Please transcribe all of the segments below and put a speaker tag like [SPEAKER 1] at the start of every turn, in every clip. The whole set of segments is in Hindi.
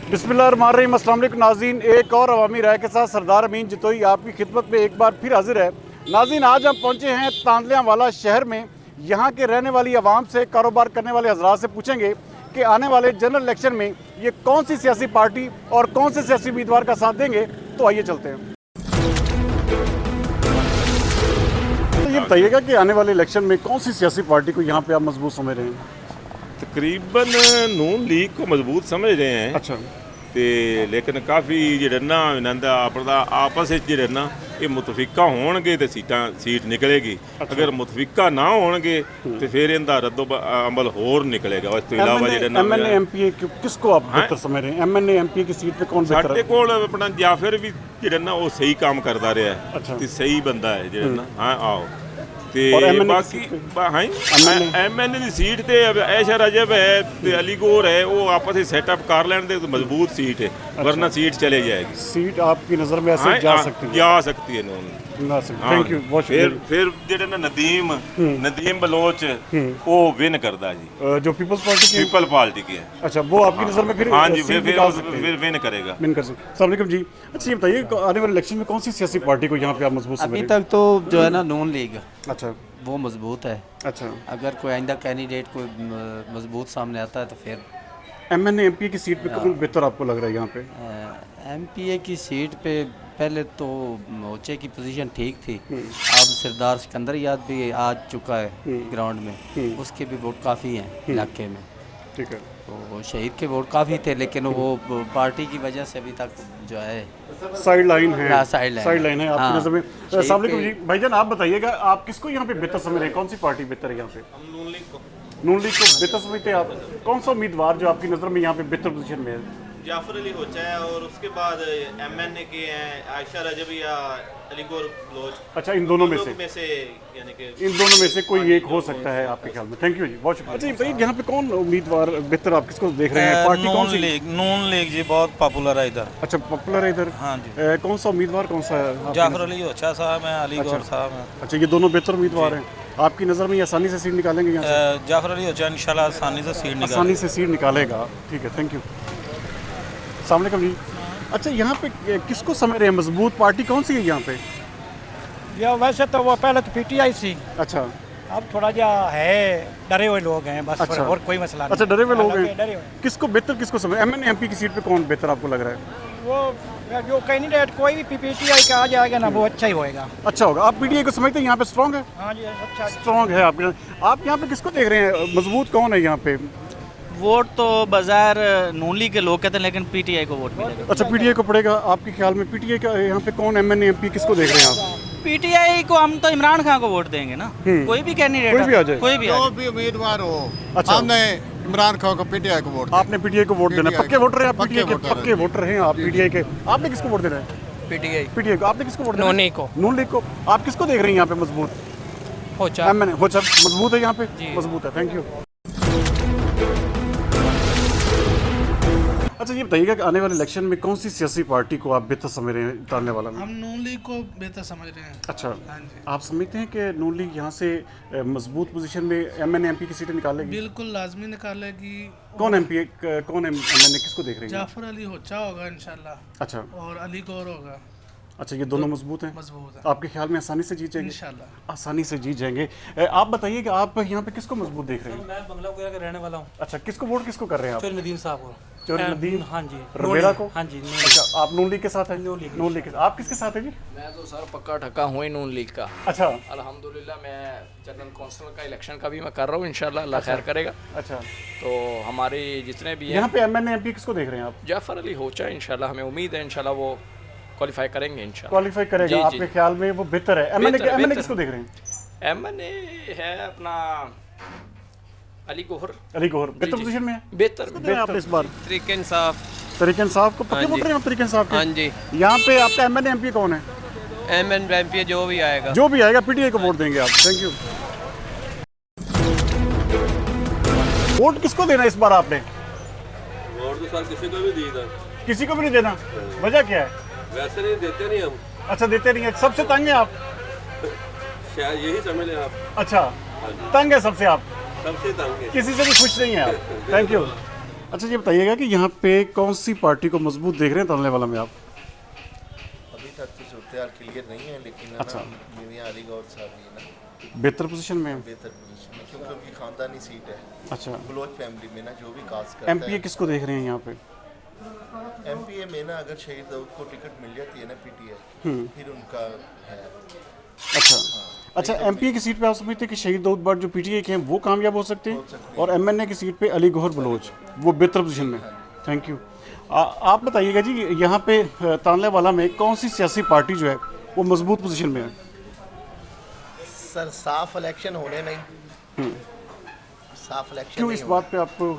[SPEAKER 1] बिस्मिल्लाहिर्रहमानिर्रहीम। अस्सलाम वालेकुम नाज़रीन, एक और अवामी राय के साथ सरदार अमीन जितोई आपकी खिदमत में एक बार फिर हाजिर है। नाज़रीन, आज हम पहुंचे हैं तांदलियांवाला शहर में। यहाँ के रहने वाली आवाम से, कारोबार करने वाले हजरात से पूछेंगे कि आने वाले जनरल इलेक्शन में ये कौन सी सियासी पार्टी और कौन से सियासी उम्मीदवार का साथ देंगे। तो आइए चलते हैं। तो ये बताइएगा कि आने वाले इलेक्शन में कौन सी सियासी पार्टी को यहाँ पे आप मजबूत समझ रहे हैं?
[SPEAKER 2] तकरीबन नून लीग को मजबूत समझ रहे हैं।
[SPEAKER 1] अच्छा,
[SPEAKER 2] तो लेकिन काफ़ी जो ना इन्होंने अपना आपस जो ना ये मुतफिका होणगे तो सीट निकलेगी।
[SPEAKER 1] अच्छा।
[SPEAKER 2] अगर मुतफिका ना होणगे तो फिर इनका रद्दो अमल होर निकलेगा। इस तो इलावा
[SPEAKER 1] एमएनए एमपी किसको आप बेहतर समझ रहे हैं? एमएनए एमपी की सीट पे कौन बेहतर
[SPEAKER 2] साढ़े
[SPEAKER 1] है?
[SPEAKER 2] कोल अपना जाफिर भी जो ना वो सही काम करता रहा है।
[SPEAKER 1] अच्छा।
[SPEAKER 2] तो सही बंदा है जो ना। हाँ आओ
[SPEAKER 1] और
[SPEAKER 2] ते
[SPEAKER 1] MNA
[SPEAKER 2] बाकी
[SPEAKER 1] की सीट पे?
[SPEAKER 2] हाँ एमएनए की सीट ते ऐशा रजब है ते अली गौर है, वो आपस में सेटअप कर लेने दे तो मजबूत सीट है। वरना सीट चले जाएगी।
[SPEAKER 1] सीट आपकी नज़र में ऐसे जा सकती है?
[SPEAKER 2] जा सकती है नून।
[SPEAKER 1] थैंक यू, बहुत शुक्रिया।
[SPEAKER 2] फिर जेड़ा ना नदीम बलोच वो विन करदा जी,
[SPEAKER 1] जो पीपल्स पार्टी की
[SPEAKER 2] पीपल पार्टी की है।
[SPEAKER 1] अच्छा, वो आपकी नज़र में फिर
[SPEAKER 2] हाँ जी,
[SPEAKER 1] सीट निकाल सकते हैं?
[SPEAKER 2] फिर विन करेगा।
[SPEAKER 1] विन कर सकते। अस्सलाम वालेकुम जी। अच्छा, ये बताइए आने वाले इलेक्शन में कौन सी सियासी पार्टी को यहाँ पे आप मजबूत समझ
[SPEAKER 3] अभी
[SPEAKER 1] रहे हैं?
[SPEAKER 3] तक तो जो है ना नून लीग
[SPEAKER 1] अच्छा
[SPEAKER 3] वो मजबूत है।
[SPEAKER 1] अच्छा,
[SPEAKER 3] अगर कोई आइंदा कैंडिडेट कोई मजबूत सामने आता है तो फिर
[SPEAKER 1] एमएनए एमपी की सीट पे कौन बेहतर आपको लग रहा है यहाँ पे?
[SPEAKER 3] एमपीए की सीट पे पहले तो मोर्चे की पोजीशन ठीक थी। अब सरदार सिकंदर याद भी आ चुका है ग्राउंड में, उसके भी वोट काफ़ी हैं इलाके में।
[SPEAKER 1] ठीक है।
[SPEAKER 3] तो शहीद के वोट काफ़ी थे, लेकिन वो पार्टी की वजह से अभी तक जो है
[SPEAKER 1] साइड लाइन है।
[SPEAKER 3] हाँ, साइड लाइन
[SPEAKER 1] है आपकी
[SPEAKER 3] हाँ।
[SPEAKER 1] नज़र में। अस्सलाम वालेकुम जी। भाईजान, आप बताइएगा आप किसको यहाँ पे बेहतर समझ रहे हैं? कौन सी पार्टी बेहतर है यहाँ पे?
[SPEAKER 2] नून लीग को
[SPEAKER 1] बेहतर समझते हैं आप? कौन सा उम्मीदवार जो आपकी नज़र में यहाँ पे बेहतर पोजीशन में है?
[SPEAKER 4] जाफर अली होचा है और उसके बाद एमएनए के हैं आयशा रजबी या अलीगौर बलोच।
[SPEAKER 1] अच्छा, इन दोनों में से
[SPEAKER 4] यानी कि
[SPEAKER 1] इन दोनों में से कोई एक हो सकता है आपके ख्याल में? थैंक यू जी, बहुत शुक्रिया। अच्छा, ये यहाँ पे कौन उम्मीदवार बेहतर आप किसको देख रहे हैं? पार्टी कौन सी?
[SPEAKER 5] नून लीग जी बहुत पॉपुलर है इधर।
[SPEAKER 1] अच्छा, पॉपुलर है इधर।
[SPEAKER 5] हाँ जी।
[SPEAKER 1] कौन सा उम्मीदवार कौन सा है आपकी
[SPEAKER 5] जाफर
[SPEAKER 1] नज़र?
[SPEAKER 5] अली होचा साहब हैं, अली गौर साहब हैं।
[SPEAKER 1] अच्छा, ये दोनों बेहतर उम्मीदवार हैं आपकी नज़र में? ये आसानी से सीट निकालेंगे यहाँ से?
[SPEAKER 5] जाफर अली होचा इंशाल्लाह आसानी से सीट निकाल।
[SPEAKER 1] आसानी से सीट निकालेगा। ठीक है, थैंक यू। अस्सलाम वालेकुम जी। अच्छा, यहाँ पे किसको समझ रहे हैं मजबूत पार्टी कौन सी है यहाँ पे?
[SPEAKER 6] या वैसे तो वो पहले तो पीटीआई थी,
[SPEAKER 1] अच्छा
[SPEAKER 6] अब थोड़ा जा है डरे हुए लोग हैं बस।
[SPEAKER 1] अच्छा।
[SPEAKER 6] और कोई मसला नहीं।
[SPEAKER 1] अच्छा, डरे हुए लोग
[SPEAKER 6] डरे
[SPEAKER 1] हैं।
[SPEAKER 6] हुए।
[SPEAKER 1] किसको बेहतर किसको समझ? एमएनए एमपी की सीट पे कौन बेहतर आपको लग रहा है?
[SPEAKER 6] वो जो कैंडिडेट कोई भी पीटीआई का आ जाएगा ना वो अच्छा ही होएगा।
[SPEAKER 1] अच्छा होगा। आप पीटीआई को समझते हैं यहाँ पे स्ट्रॉन्ग है?
[SPEAKER 6] हाँ जी, अच्छा।
[SPEAKER 1] स्ट्रॉन्ग है आपके। आप यहाँ पे किसको देख रहे हैं? मजबूत कौन है यहाँ पे?
[SPEAKER 7] वोट तो बाजार नून लीग के लोग कहते हैं, लेकिन पीटीआई को वोट मिलेगा।
[SPEAKER 1] अच्छा, पीटीआई को पड़ेगा आपके ख्याल में? पीटीआई का यहाँ पे कौन एमएनए एमपी किसको देख रहे हैं आप?
[SPEAKER 7] पीटीआई को हम तो इमरान खान को वोट देंगे ना। कोई भी कैंडिडेट,
[SPEAKER 1] कोई भी आ जाए,
[SPEAKER 7] कोई भी आ
[SPEAKER 8] जो
[SPEAKER 7] जाए।
[SPEAKER 8] भी उम्मीदवार हो।
[SPEAKER 1] अच्छा।
[SPEAKER 8] हमने इमरान खान को पीटीआई को वोट
[SPEAKER 1] आपने पीटीआई को वोट देना?
[SPEAKER 8] PTI
[SPEAKER 1] पक्के वोटर हैं आप?
[SPEAKER 8] पक्के
[SPEAKER 1] पीटीआई के
[SPEAKER 8] वोटर हैं।
[SPEAKER 1] पक्के वोटर हैं आप पीटीआई के? आपने किसको वोट देना है? पीटीआई को। आपने किसको वोट देना है?
[SPEAKER 7] नून लीग को।
[SPEAKER 1] नून लीग को। आप किसको देख रहे हैं यहाँ पे मजबूत?
[SPEAKER 7] होचा।
[SPEAKER 1] एमएनए होचा मजबूत है यहाँ पे? मजबूत है, थैंक यू। अच्छा, ये बताइएगा कि आने वाले इलेक्शन में कौन सी सियासी पार्टी को आप बेहतर समझ रहे हैं तांदलियांवाला में?
[SPEAKER 9] हम नून लीग को बेहतर समझ रहे हैं।
[SPEAKER 1] अच्छा,
[SPEAKER 9] हाँ जी,
[SPEAKER 1] आप समझते हैं कि नून लीग यहाँ से मजबूत पोजीशन में एमएनए एमपी की सीटें निकालेगी?
[SPEAKER 9] बिल्कुल लाजमी निकालेगी।
[SPEAKER 1] कौन एमपी कौन एमएनए किसको देख रहे हैं?
[SPEAKER 9] जाफर अली होचा होगा इंशाल्लाह,
[SPEAKER 1] अच्छा
[SPEAKER 9] और अली गौर होगा।
[SPEAKER 1] अच्छा, ये दोनों मजबूत हैं?
[SPEAKER 9] मजबूत है
[SPEAKER 1] आपके ख्याल में आसानी से जीत जाएंगे?
[SPEAKER 9] इंशाल्लाह।
[SPEAKER 1] आसानी से जीत जाएंगे। आप बताइए कि आप यहाँ पे किसको मजबूत देख रहे हैं?
[SPEAKER 5] मैं बंगला वगैरह का रहने वाला हूँ।
[SPEAKER 1] अच्छा, किसको वोट किसको कर रहे हैं आप?
[SPEAKER 5] नदीम साहब को।
[SPEAKER 1] चोरी नदीम?
[SPEAKER 5] हाँ जी।
[SPEAKER 1] रबेड़ा को?
[SPEAKER 5] हाँ जी।
[SPEAKER 1] अच्छा, आप नून लीग के साथ हैं? नून लीग के साथ। आप किसके साथ हैं जी?
[SPEAKER 10] मैं तो सर पक्का ठक्का हूँ ही नून लीग का।
[SPEAKER 1] अच्छा
[SPEAKER 10] अल्हम्दुलिल्लाह मैं जनरल कौंसिल का इलेक्शन का भी मैं कर रहा हूँ, इंशाल्लाह अल्लाह खैर करेगा।
[SPEAKER 1] अच्छा,
[SPEAKER 10] तो हमारे जितने भी हैं
[SPEAKER 1] यहाँ पे एमएनए एमपी किसको देख रहे हैं आप?
[SPEAKER 10] जाफर अली होचा इंशाल्लाह, हमें उम्मीद है इंशाल्लाह वो क्वालिफाई करेंगे इंशाल्लाह।
[SPEAKER 1] क्वालिफाई करेगा?
[SPEAKER 10] जी,
[SPEAKER 1] आपके ख्याल में वो बेहतर है? एमएनए
[SPEAKER 10] बेहतर।
[SPEAKER 1] किसको देख रहे हैं?
[SPEAKER 10] एमएनए है अपना अली गौहर।
[SPEAKER 1] अली गौहर बेहतर
[SPEAKER 10] जी।
[SPEAKER 1] पोजीशन में है?
[SPEAKER 10] बेहतर
[SPEAKER 1] आप इस बार
[SPEAKER 7] तरीके इंसाफ।
[SPEAKER 1] तरीके इंसाफ को पक्के वोट रहे हैं आप? तरीके इंसाफ के?
[SPEAKER 7] जी।
[SPEAKER 1] यहाँ पे आपका एमएनए एमपी कौन है?
[SPEAKER 7] एमपी जो भी आएगा।
[SPEAKER 1] जो भी आएगा पीटीआई को वोट देंगे आप? Thank you. वोट किसको देना इस बार आपने?
[SPEAKER 11] वोट तो सर किसी को भी दी था।
[SPEAKER 1] किसी को भी नहीं देना? वजह क्या है?
[SPEAKER 11] वैसे नहीं देते नहीं हम।
[SPEAKER 1] अच्छा, देते नहीं है। सबसे तंग है आप?
[SPEAKER 11] शायद यही समझ लें आप।
[SPEAKER 1] अच्छा, तंग है सबसे आप?
[SPEAKER 11] सबसे तंग है।
[SPEAKER 1] किसी से भी खुश नहीं है आप? Thank you. अच्छा ये बताइएगा कि यहाँ पे कौन सी पार्टी को मजबूत देख रहे हैं तांदले वाला में आप?
[SPEAKER 12] अभी तक तो सूरत किलियर नहीं है, लेकिन
[SPEAKER 1] अच्छा
[SPEAKER 12] मियां अली गौर साहब ये ना
[SPEAKER 1] बेहतर पोजीशन में है?
[SPEAKER 12] बेहतर पोजीशन में, क्योंकि उनकी खानदानी सीट है।
[SPEAKER 1] अच्छा
[SPEAKER 12] बलोच फैमिली में ना जो भी कास्ट करता
[SPEAKER 1] एमपीए किसको देख रहे हैं यहाँ पे?
[SPEAKER 12] एमपीए में ना अगर शहीद दाऊद को टिकट मिल जाती है ना पीटीआई, फिर उनका है।
[SPEAKER 1] अच्छा एमपीए की सीट पे आप समझते हैं कि शहीद दाऊद भट्ट जो पीटीआई के हैं वो कामयाब हो सकते हैं, और एमएनए की सीट पे अली गौहर बलोच वो बेहतर पोजीशन में? Thank you. आप बताइएगा जी यहाँ पे तांदले वाला में कौन सी सियासी पार्टी जो है वो मजबूत पोजीशन में है?
[SPEAKER 12] सर साफ इलेक्शन होने नहीं, साफ इलेक्शन
[SPEAKER 1] क्यों इस बात पे आपको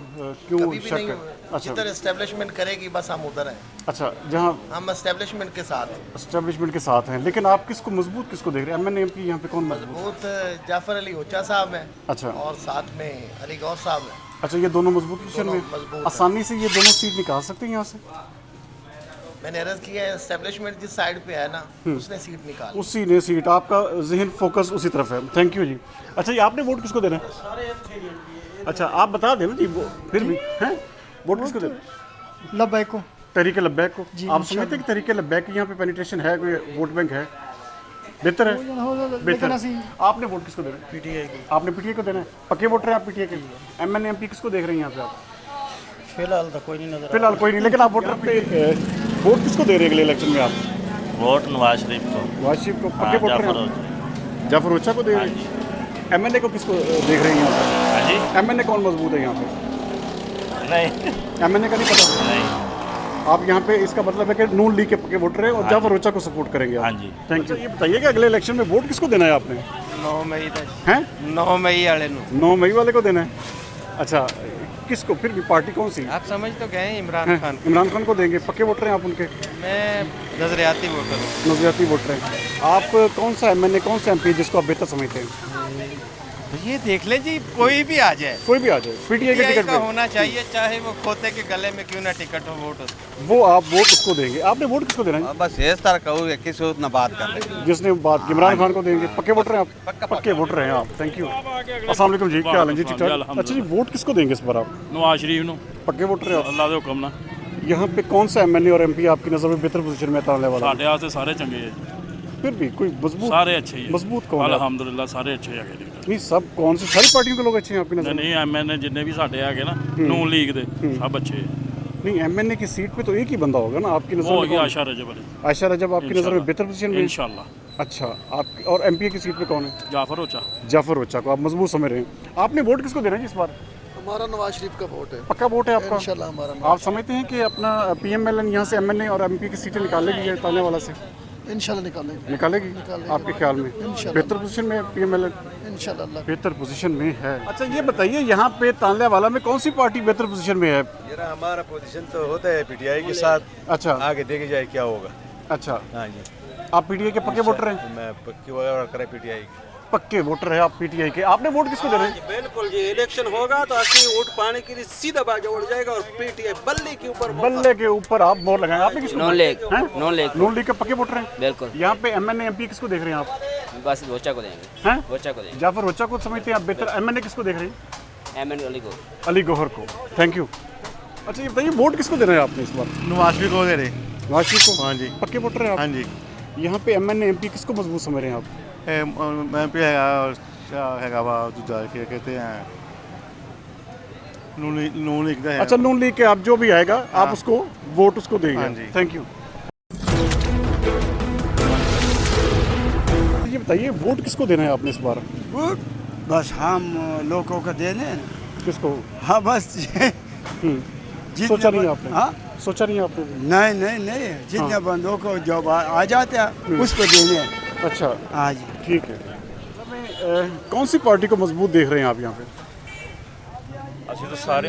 [SPEAKER 1] क्यों शक है? अच्छा
[SPEAKER 12] जिधर एस्टेब्लिशमेंट करेगी बस हम उधर हैं।
[SPEAKER 1] अच्छा जहाँ
[SPEAKER 12] हम एस्टेब्लिशमेंट के साथ
[SPEAKER 1] हैं, लेकिन आप किसको मजबूत किसको देख रहे हैं? एमएनए एमपी यहाँ पे कौन
[SPEAKER 12] मजबूत? जाफर अली होचा साहब हैं।
[SPEAKER 1] अच्छा
[SPEAKER 12] और साथ में अली गौर साहब हैं।
[SPEAKER 1] अच्छा ये दोनों मजबूत पोजीशन में आसानी से ये दोनों सीट निकाल सकते हैं यहाँ से?
[SPEAKER 12] मैंने अर्ज किया है एस्टेब्लिशमेंट जिस साइड पे है ना उसने सीट निकाली,
[SPEAKER 1] उसी ने सीट, आपका जहन फोकस उसी तरफ है। थैंक यू जी। अच्छा ये आपने वोट किसको देना है? अच्छा आप बता देना जी, वो फिर भी हैं वोट किसको देना?
[SPEAKER 6] लब्बैक को,
[SPEAKER 1] तहरीक लब्बैक को। आप समझते हैं कि तहरीक लब्बैक की यहाँ पे पेनिट्रेशन है, कोई वोट बैंक है, बेहतर है? बेहतर। आपने वोट किसको देना है?
[SPEAKER 5] पीटीआई को।
[SPEAKER 1] आपने पीटीआई को देना है? पक्के वोटर हैं आप पीटीआई के? एमएनए एमपी किसको देख रहे हैं यहाँ पे आप?
[SPEAKER 5] फिलहाल तो कोई नहीं नजर।
[SPEAKER 1] फिलहाल कोई नहीं, लेकिन आप वोटर पे वोट किसको दे रहे हैं अगले इलेक्शन में आप?
[SPEAKER 13] वोट नवाज शरीफ को।
[SPEAKER 1] नवाज शरीफ को पक्के वोटर हैं? जाफर रोचा को दे रहे हैं? एमएनए को किसको देख रहे हैं यहाँ पे?
[SPEAKER 13] हाँ जी।
[SPEAKER 1] एमएनए कौन मजबूत है यहाँ पे?
[SPEAKER 13] नहीं
[SPEAKER 1] एमएनए का नहीं पता?
[SPEAKER 13] नहीं।
[SPEAKER 1] आप यहाँ पे इसका मतलब है कि नून लीग के पक्के वोटर हैं और जाफर रोचा को सपोर्ट करेंगे आप?
[SPEAKER 13] हाँ जी।
[SPEAKER 1] Thank you. ये बताइए कि अगले इलेक्शन में वोट किसको देना है आपने?
[SPEAKER 5] 9 मई तक
[SPEAKER 1] हैं?
[SPEAKER 5] 9 मई वाले
[SPEAKER 1] 9 मई वाले को देना है। अच्छा किसको? फिर भी पार्टी कौन सी?
[SPEAKER 5] आप समझ तो गए इमरान खान।
[SPEAKER 1] इमरान खान को देंगे? पक्के वोटर हैं आप उनके?
[SPEAKER 5] मैं नजरियाती वोटर हूँ।
[SPEAKER 1] नजरियाती वोटर हैं आप। कौन सा एमएनए कौन सा एमपी जिसको आप बेहतर समझते हैं?
[SPEAKER 5] ये देख ले जी, कोई भी आ जाए,
[SPEAKER 1] कोई भी आ जाए, पीटीआई के टिकट
[SPEAKER 5] का होना चाहिए, चाहे वो खोते के गले में क्यों ना टिकट हो, वोट उसको।
[SPEAKER 1] वो आप वोट उसको देंगे। आपने वोट किसको देना है?
[SPEAKER 5] बस इस तरह कहूँ किसी उतना बात कर रहे
[SPEAKER 1] जिसने बात की इमरान खान को देंगे। पक्के वोटर हैं आप? पक्के वोटर हैं आप। Thank you. अस्सलाम वालेकुम जी, क्या हाल है जी? ठीक ठाक। अच्छा जी वोट किसको देंगे इस बार आप?
[SPEAKER 13] नवाज शरीफ नो।
[SPEAKER 1] पक्के वोटर हैं आप?
[SPEAKER 13] अल्लाह दे हुक्म ना।
[SPEAKER 1] यहाँ पे कौन सा एमएनए और एमपी आपकी नज़र में बेहतर पोजीशन में ताने वाला?
[SPEAKER 13] साढ़े वास्ते सारे चंगे हैं,
[SPEAKER 1] फिर भी कोई मजबूत?
[SPEAKER 13] सारे अच्छे ही हैं।
[SPEAKER 1] मजबूत कौन है?
[SPEAKER 13] अल्हम्दुलिल्लाह सारे अच्छे हैं लीडर।
[SPEAKER 1] नहीं सब कौन सी सारी पार्टियों के लोग अच्छे हैं आपकी नज़र में?
[SPEAKER 13] नहीं एमएनए जितने भी साढ़े है ना नून लीग दे सब अच्छे हैं।
[SPEAKER 1] नहीं एमएनए की सीट पे तो एक ही बंदा होगा ना आपकी नज़र
[SPEAKER 13] वो
[SPEAKER 1] में?
[SPEAKER 13] होगी आयशा रजब अली।
[SPEAKER 1] आयशा रजब आपकी नज़र में बेहतर पोजीशन में?
[SPEAKER 13] इंशाल्लाह।
[SPEAKER 1] अच्छा आप और एमपी की सीट पे कौन है?
[SPEAKER 13] जाफर रोचा।
[SPEAKER 1] जाफर रोचा को आप मजबूत समझ रहे हैं। आपने वोट किसको देना है इस बार?
[SPEAKER 8] हमारा नवाज शरीफ का वोट है।
[SPEAKER 1] पक्का वोट है आपका?
[SPEAKER 8] इंशाल्लाह हमारा।
[SPEAKER 1] आप समझते हैं कि अपना पीएमएलएन यहाँ से एमएनए और एमपी की सीटें निकालेगी ताने वाला से?
[SPEAKER 8] इंशाल्लाह
[SPEAKER 1] निकालेगी आपके ख्याल में? बेहतर पोजीशन में पीएमएलएन?
[SPEAKER 8] इंशाल्लाह
[SPEAKER 1] बेहतर पोजीशन में है। अच्छा ये बताइए यहाँ पे तांदले वाला में कौन सी पार्टी बेहतर पोजीशन में है?
[SPEAKER 14] हमारा पोजीशन तो होता है पीटीआई के साथ।
[SPEAKER 1] अच्छा
[SPEAKER 14] आगे देखी जाए क्या होगा।
[SPEAKER 1] अच्छा
[SPEAKER 14] हाँ जी।
[SPEAKER 1] आप पीटीआई के पक्के वोटर हैं?
[SPEAKER 14] मैं पक्की वोटर करे पीटीआई।
[SPEAKER 1] पक्के वोटर है आप पीटीआई के। आपने वोट किसको दे रहे हैं?
[SPEAKER 11] बिल्कुल जी, इलेक्शन होगा तो असली वोट पाने के लिए सीधा बाजा उड़ जाएगा और पीटीआई बल्ले के ऊपर
[SPEAKER 1] आप मोहर लगाएंगे। आपने किसको? नून लीग के पक्के वोटर हैं
[SPEAKER 7] बिल्कुल।
[SPEAKER 1] यहाँ पे एमएनए एमपी किसको देख रहे हैं आप?
[SPEAKER 7] बस रोचा को देंगे।
[SPEAKER 1] हैं?
[SPEAKER 7] रोचा को देंगे।
[SPEAKER 1] जाफर रोचा को समझते हैं आप बेहतर? एमएनए किसको देख रहे हैं?
[SPEAKER 7] एमएन
[SPEAKER 1] अली गौहर को। Thank you. अच्छा ये बताइए वोट किसको देना है आपने इस बार?
[SPEAKER 14] नवाज शरीफ को दे रहे।
[SPEAKER 1] नवाज शरीफ को?
[SPEAKER 14] हाँ जी।
[SPEAKER 1] पक्के वोटर हैं आप?
[SPEAKER 14] हाँ जी।
[SPEAKER 1] यहाँ पे एमएनए एमपी किसको मजबूत समझ रहे हैं आप?
[SPEAKER 14] एमपी हैगा कहते हैं नून लीग का है।
[SPEAKER 1] अच्छा नून लीग के आप जो भी आएगा आप उसको वोट उसको देंगे।
[SPEAKER 14] हाँ जी।
[SPEAKER 1] Thank you. ये बताइए वोट किसको देना है आपने इस बार?
[SPEAKER 15] वोट बस हम लोगों को देने।
[SPEAKER 1] किसको?
[SPEAKER 15] हाँ बस
[SPEAKER 1] सोचा नहीं आपने?
[SPEAKER 15] हाँ
[SPEAKER 1] सोचा नहीं आपने?
[SPEAKER 15] नहीं जितने बंदों को जो आ जाते हैं उसको देने।
[SPEAKER 1] अच्छा
[SPEAKER 15] हाँ जी
[SPEAKER 1] ठीक है। कौन सी पार्टी को मजबूत देख रहे हैं आप यहाँ पे?
[SPEAKER 13] तो सारे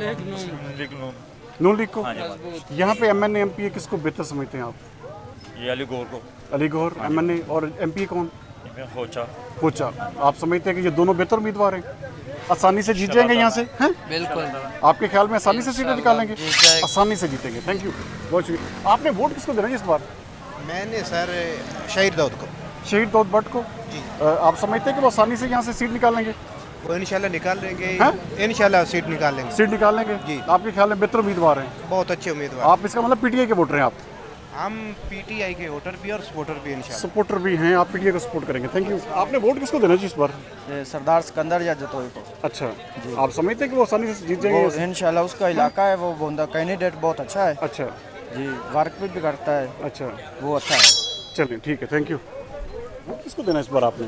[SPEAKER 1] नून लीग को। यहाँ पे एमएनए एमपी किसको बेहतर समझते हैं आप?
[SPEAKER 13] ये अली गौर को।
[SPEAKER 1] अली गौर एमएनए और एमपी कौन?
[SPEAKER 13] होचा।
[SPEAKER 1] आप समझते हैं कि ये दोनों बेहतर उम्मीदवार हैं, आसानी से जीत जाएंगे यहाँ से? हैं?
[SPEAKER 5] बिल्कुल।
[SPEAKER 1] आपके ख्याल में आसानी से सीटें निकालेंगे? आसानी से जीतेंगे। थैंक यू बहुत शुक्रिया। आपने वोट किसको देना है इस बार?
[SPEAKER 12] मैंने सर शहीद दाऊद को।
[SPEAKER 1] शहीद दाऊद भट्ट को। आप समझते हैं कि वो आसानी से यहाँ से सीट निकालेंगे?
[SPEAKER 5] वो इंशाल्लाह निकाल लेंगे,
[SPEAKER 1] हैं?
[SPEAKER 5] इंशाल्लाह सीट निकाल लेंगे।
[SPEAKER 1] सीट निकाल लेंगे
[SPEAKER 5] जी।
[SPEAKER 1] आपके ख्याल में बेहतर उम्मीदवार हैं?
[SPEAKER 5] बहुत अच्छे उम्मीदवार।
[SPEAKER 1] आप इसका मतलब पीटीआई के वोटर हैं आप?
[SPEAKER 5] हम पीटीआई के वोटर भी और सपोर्टर भी इंशाल्लाह।
[SPEAKER 1] सपोर्टर भी हैं, आप पीटीआई को सपोर्ट करेंगे। Thank you. आपने वोट किसको देना जी इस बार?
[SPEAKER 6] सरदार सिकंदर या जतोई को।
[SPEAKER 1] अच्छा, आप समझते हैं कि वो आसानी से जीत जाएंगे?
[SPEAKER 6] इंशाल्लाह उसका इलाका है, वो बंदा कैंडिडेट बहुत अच्छा है।
[SPEAKER 1] अच्छा
[SPEAKER 6] जी, वर्क भी करता है।
[SPEAKER 1] अच्छा,
[SPEAKER 6] वो अच्छा है।
[SPEAKER 1] चलिए ठीक है, थैंक यू। वोट किसको देना इस बार आपने?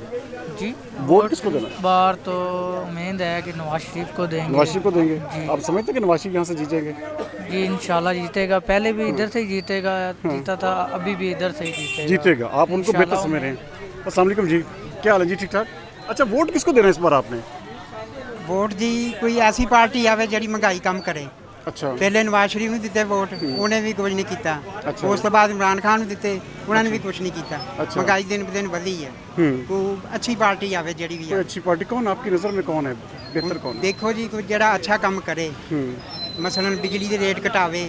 [SPEAKER 7] जी
[SPEAKER 1] वोट किसको देना?
[SPEAKER 7] बार तो उम्मीद है कि नवाज शरीफ को देंगे।
[SPEAKER 1] नवाज शरीफ को देंगे? आप समझते हैं कि नवाज शरीफ यहाँ से जीतेंगे?
[SPEAKER 7] जी इंशाल्लाह जीतेगा, पहले भी इधर से ही जीतेगा, जीता था, अभी भी इधर से ही
[SPEAKER 1] जीतेगा। आप उनको बेहतर समझ रहे हैं। अस्सलाम वालेकुम जी, क्या हाल है जी? ठीक ठाक। अच्छा, वोट किसको देना इस बार आपने?
[SPEAKER 6] वोट जी कोई ऐसी पार्टी आवे जिहड़ी महंगाई कम करे।
[SPEAKER 1] अच्छा,
[SPEAKER 6] पहले नवाज शरीफ ਨੂੰ ਦਿੱਤੇ ਵੋਟ, ਉਹਨੇ ਵੀ ਕੁਝ ਨਹੀਂ ਕੀਤਾ।
[SPEAKER 1] अच्छा।
[SPEAKER 6] ਉਸ ਤੋਂ ਬਾਅਦ ਇਮਰਾਨ ਖਾਨ ਨੂੰ ਦਿੱਤੇ, ਉਹਨਾਂ ਨੇ ਵੀ ਕੁਝ ਨਹੀਂ ਕੀਤਾ।
[SPEAKER 1] अच्छा।
[SPEAKER 6] महंगाई दिन ब दिन ਵਧੀ ਹੈ। ਕੋਈ अच्छी पार्टी आवे ਜਿਹੜੀ ਵੀ
[SPEAKER 1] कोई
[SPEAKER 6] ਆ।
[SPEAKER 1] अच्छी पार्टी कौन आपकी नज़र में कौन है बेहतर कौन है?
[SPEAKER 6] देखो जी कोई ਜਿਹੜਾ अच्छा ਕੰਮ करे, मसलन बिजली ਦੇ ਰੇਟ ਘਟਾਵੇ,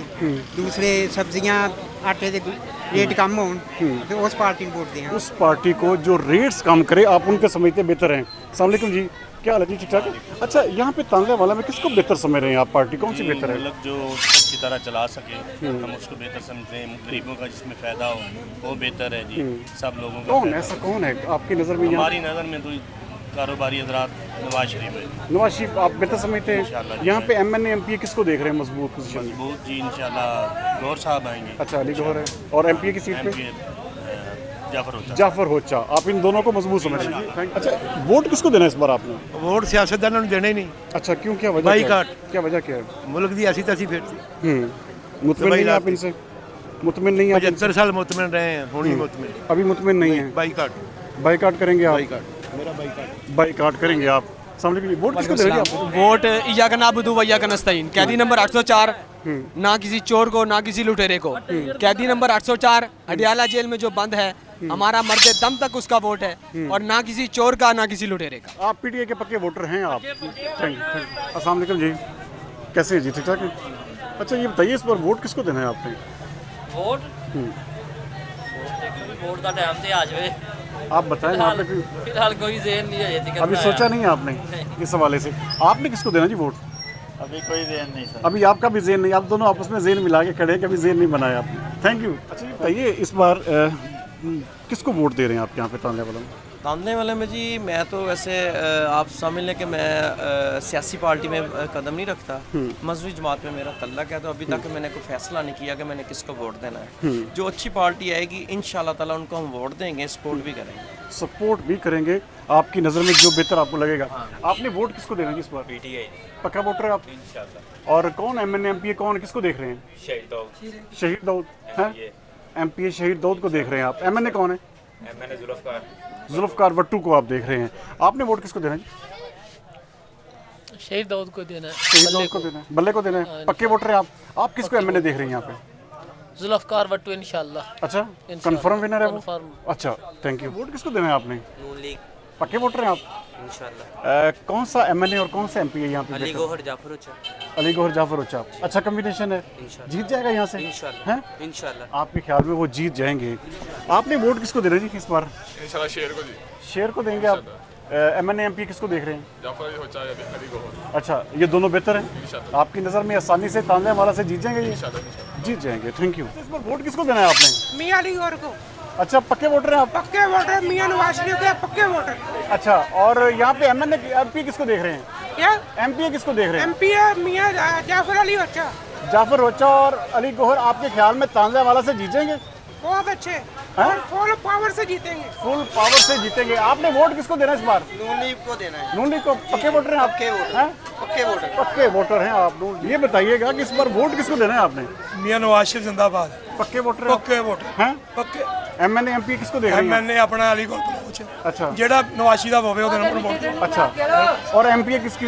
[SPEAKER 6] दूसरे सब्जियां आटे ਦੇ रेट कम होन, तो उस पार्टी को वोट दें।
[SPEAKER 1] उस पार्टी को जो रेट्स कम करे, आप उनके समझते बेहतर हैं। अस्सलाम वालेकुम जी, क्या हाल है जी? ठीक ठाक। अच्छा, यहाँ पे तांदलावाला में किसको बेहतर समझ रहे हैं आप? पार्टी कौन सी बेहतर है?
[SPEAKER 16] मतलब जो अच्छी तरह चला सके हम उसको बेहतर समझते हैं। गरीबों का जिसमें फ़ायदा हो वो बेहतर है जी। सब लोगों का
[SPEAKER 1] कौन ऐसा कौन है आपकी नज़र में?
[SPEAKER 16] हमारी नज़र में तो कारोबारी हजरात नवाज शरीफ है।
[SPEAKER 1] नवाज शरीफ आप बेहतर समझते हैं? यहाँ पे एमएनए एमपीए किसको देख रहे हैं मजबूत पोजीशन?
[SPEAKER 16] मजबूत जी इंशाल्लाह गौर साहब आएंगे।
[SPEAKER 1] अच्छा, अली गौहर है। और एमपीए की सीट पे
[SPEAKER 16] जाफर
[SPEAKER 1] होचा। आप इन दोनों को मजबूत समझ रहे हैं। अच्छा, वोट किसको देना इस बार आपने?
[SPEAKER 5] वोट सियासतदानों देना ही नहीं।
[SPEAKER 1] अच्छा, क्यों? क्या वजह?
[SPEAKER 5] बाईकाट।
[SPEAKER 1] क्या वजह क्या है?
[SPEAKER 5] मुल्क दी ऐसी तैसी फिरती।
[SPEAKER 1] मुतमिन नहीं है आप इनसे? मुतमिन नहीं है?
[SPEAKER 5] 75 साल मुतमिन रहे हैं, होनी मुतमिन।
[SPEAKER 1] अभी मुतमिन नहीं है? बाईकाट करेंगे आप?
[SPEAKER 5] मेरा बाईकाट।
[SPEAKER 1] बाईकाट करेंगे आप। वोट किसको देंगे आप?
[SPEAKER 17] वोट इय्याका नअबुदु व इय्याका नस्तईन। कैदी नंबर 804, ना किसी चोर को ना किसी लुटेरे को। कैदी नंबर 804 अडियाला जेल में जो बंद है, हमारा मर्दे दम तक उसका वोट है, और ना किसी चोर का ना किसी लुटेरे का।
[SPEAKER 1] आप पीटीआई के पक्के वोटर हैं आप? Thank you. अस्सलाम वालेकुम जी, कैसे हैं जी? ठीक ठाक है। अच्छा, ये बताइए इस बार वोट किसको देना है आपने?
[SPEAKER 18] वोट का टाइम से आ जाए।
[SPEAKER 1] आप बताएं। आपने
[SPEAKER 18] फिलहाल कोई ज़हन नहीं है,
[SPEAKER 1] अभी सोचा नहीं है आपने इस हवाले से? आपने किसको देना जी वोट?
[SPEAKER 19] अभी कोई ज़हन नहीं सर।
[SPEAKER 1] अभी आपका भी ज़हन नहीं? आप दोनों आपस में ज़हन मिला के खड़े हैं, कभी ज़हन नहीं बनाया आपने। Thank you. अच्छा, ये बताइए इस बार किसको वोट दे रहे हैं आप यहाँ पे तांदलावाला में?
[SPEAKER 20] तांदलावाला में जी मैं तो वैसे आप समझ लें कि मैं सियासी पार्टी में कदम नहीं रखता। मजहबी जमात में मेरा तल्लक है, तो अभी तक मैंने कोई फैसला नहीं किया कि मैंने किसको वोट देना है। जो अच्छी पार्टी आएगी इंशाल्लाह ताला उनको हम वोट देंगे, सपोर्ट भी करेंगे।
[SPEAKER 1] सपोर्ट भी करेंगे। आपकी नज़र में जो बेहतर आपको लगेगा। आपने वोट किसको देना जी इस बार?
[SPEAKER 18] पीटीआई।
[SPEAKER 1] पक्का वोटर है आप?
[SPEAKER 18] इंशाल्लाह।
[SPEAKER 1] और कौन एमएनए एमपीए कौन, किसको देख रहे हैं? शहीद दाऊद हैं? एमपीए शहीद दाऊद को देख रहे हैं आप। एमएनए कौन है?
[SPEAKER 18] एमएनए
[SPEAKER 1] जुल्फकार भट्टू को आप देख रहे हैं। आपने वोट किसको देना है?
[SPEAKER 18] शहीद दाऊद को देना है।
[SPEAKER 1] शहीद दाऊद को देना है, बल्ले को देना है। पक्के वोटर हैं आप? आप किसको एमएनए देख रहे हैं यहाँ पे?
[SPEAKER 18] जुल्फकार भट्टू इंशाल्लाह।
[SPEAKER 1] अच्छा, कंफर्म विनर है वो? अच्छा, थैंक यू। वोट किसको देना है आपने?
[SPEAKER 18] नून लीग।
[SPEAKER 1] पक्के वोटर हैं आप?
[SPEAKER 18] इंशाल्लाह।
[SPEAKER 1] कौन सा एमएनए और कौन सा एमपी है यहाँ पे?
[SPEAKER 18] अली गौहर जाफर होचा।
[SPEAKER 1] अली गौहर जाफर होचा। अच्छा कॉम्बिनेशन है, जीत जाएगा यहाँ से
[SPEAKER 18] इंशाल्लाह। इंशाल्लाह।
[SPEAKER 1] आपके ख्याल में वो जीत जाएंगे? आपने वोट किसको देना जी इस बार?
[SPEAKER 21] इंशाल्लाह शेर को जी।
[SPEAKER 1] शेर को देंगे आप? एमएनए एमपी किसको देख रहे हैं?
[SPEAKER 21] जाफर अली होचा या अली गौहर।
[SPEAKER 1] अच्छा, ये दोनों बेहतर हैं आपकी नज़र में? आसानी से तांदलावाला से जीत जाएंगे ये? जीत जाएंगे। Thank you. इस बार वोट किसको देना है आपने?
[SPEAKER 6] मियां अली गौहर को।
[SPEAKER 1] अच्छा, पक्के वोटर हैं आप?
[SPEAKER 6] पक्के वोटर मियां नवाज शरीफ के पक्के वोटर।
[SPEAKER 1] अच्छा, और यहाँ पे एमएनए एमपी किसको देख रहे हैं?
[SPEAKER 6] क्या
[SPEAKER 1] एमपी किसको देख रहे हैं?
[SPEAKER 6] एमपी मियां जाफर अली होचा।
[SPEAKER 1] जाफर होचा और अली गौहर आपके ख्याल में तांदलावाला से जीत जाएंगे?
[SPEAKER 6] बहुत अच्छे, फुल पावर से जीतेंगे।
[SPEAKER 1] फुल पावर से जीतेंगे। आपने वोट किसको देना है इस बार?
[SPEAKER 5] नून लीग को देना है।
[SPEAKER 1] नून लीग को। पक्के वोटर हैं आप?
[SPEAKER 5] पक्के वोटर।
[SPEAKER 1] पक्के वोटर हैं आप। ये बताइएगा कि इस बार वोट किसको देना है आपने?
[SPEAKER 22] मियां नवाज शरीफ जिंदाबाद।
[SPEAKER 1] पक्के वोटर?
[SPEAKER 22] पक्के वोटर
[SPEAKER 1] हैं?
[SPEAKER 22] पक्के।
[SPEAKER 1] एमएनए एमपी किसको देख रहे हैं?
[SPEAKER 22] एमएनए अपना अली गौहर बलोच।
[SPEAKER 1] अच्छा,
[SPEAKER 22] जेड़ा नवाशी दा होवे ओदे नंबर वोट।
[SPEAKER 1] अच्छा, और एमपी किसकी?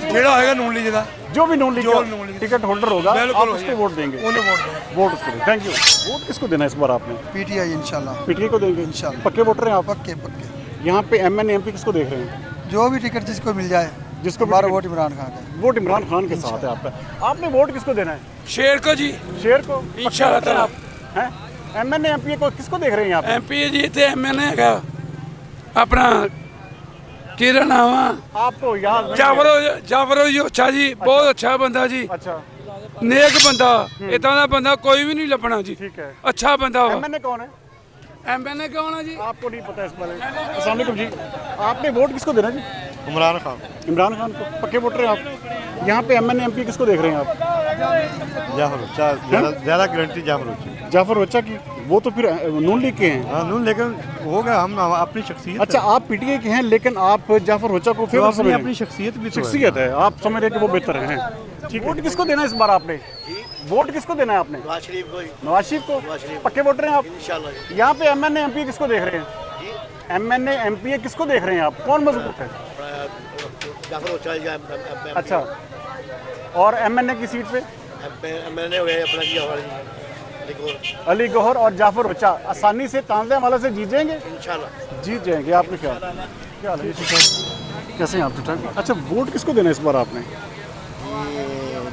[SPEAKER 22] जेड़ा होएगा नून लीग दा,
[SPEAKER 1] जो भी नून लीग का टिकट होल्डर होगा आप उसको वोट देंगे?
[SPEAKER 22] उन्हें वोट देंगे।
[SPEAKER 1] वोट उसको देंगे। Thank you. वोट किसको देना है इस बार आपने?
[SPEAKER 15] पीटीआई इंशाल्लाह।
[SPEAKER 1] पीटीआई को देंगे इंशाल्लाह। पक्के वोटर हैं आप?
[SPEAKER 15] पक्के पक्के।
[SPEAKER 1] यहाँ पे एमएनए एमपी किसको देख रहे हैं?
[SPEAKER 15] जो भी टिकट जिसको मिल जाए।
[SPEAKER 1] जिसको
[SPEAKER 15] हमारा वोट इमरान खान का।
[SPEAKER 1] वोट इमरान खान के साथ है आपका। आपने वोट किसको देना है?
[SPEAKER 22] शेर को जी।
[SPEAKER 1] शेर को
[SPEAKER 22] इंशाल्लाह ताला।
[SPEAKER 1] हैं? एमएनए एमपी को किसको देख रहे हैं यहाँ पे?
[SPEAKER 22] एमपी जी थे एमएनए का अपना किरा नाम है
[SPEAKER 1] आपको याद
[SPEAKER 22] जाफर जी अच्छा जी बहुत अच्छा बंदा जी
[SPEAKER 1] अच्छा
[SPEAKER 22] नेक बंदा इतना दा बंदा कोई भी नहीं लभना जी
[SPEAKER 1] ठीक है
[SPEAKER 22] अच्छा बंदा वा
[SPEAKER 1] एमएनए कौन है
[SPEAKER 22] एमएनए कौन है जी
[SPEAKER 1] आपको नहीं पता इस बारे में अस्सलाम वालेकुम जी आपने वोट किसको देना जी
[SPEAKER 14] इमरान खान
[SPEAKER 1] को पक्के वोटर हैं आप यहाँ पे एमएनए एमपी किसको देख रहे हैं आप
[SPEAKER 14] ज़्यादा गारंटी
[SPEAKER 1] जाफर रोचा की वो तो फिर नून लीग के हैं
[SPEAKER 14] हाँ नून लेकिन हो गया हम अपनी शख्सियत
[SPEAKER 1] अच्छा आप पीटीआई के हैं लेकिन आप जाफर रोचा को फिर
[SPEAKER 14] अपनी शख्सियत भी
[SPEAKER 1] शख्सियत है आप समझ रहे हैं कि वो बेहतर हैं ठीक वोट किसको देना है इस बार आपने वोट किसको देना है आपने नवाज शरीफ को पक्के वोटर हैं आप यहाँ पे एमएनए एमपी किसको देख रहे हैं एमएनए एमपी किसको देख रहे हैं आप कौन मजबूत है अच्छा और एमएनए की सीट पे अली गौहर और जाफर रोचा आसानी से तांदलेवाला से जीत जाएंगे इंशाल्लाह जीत जाएंगे आपने क्या हाल है कैसे हैं आप ठीक ठाक अच्छा वोट किसको देना है इस बार आपने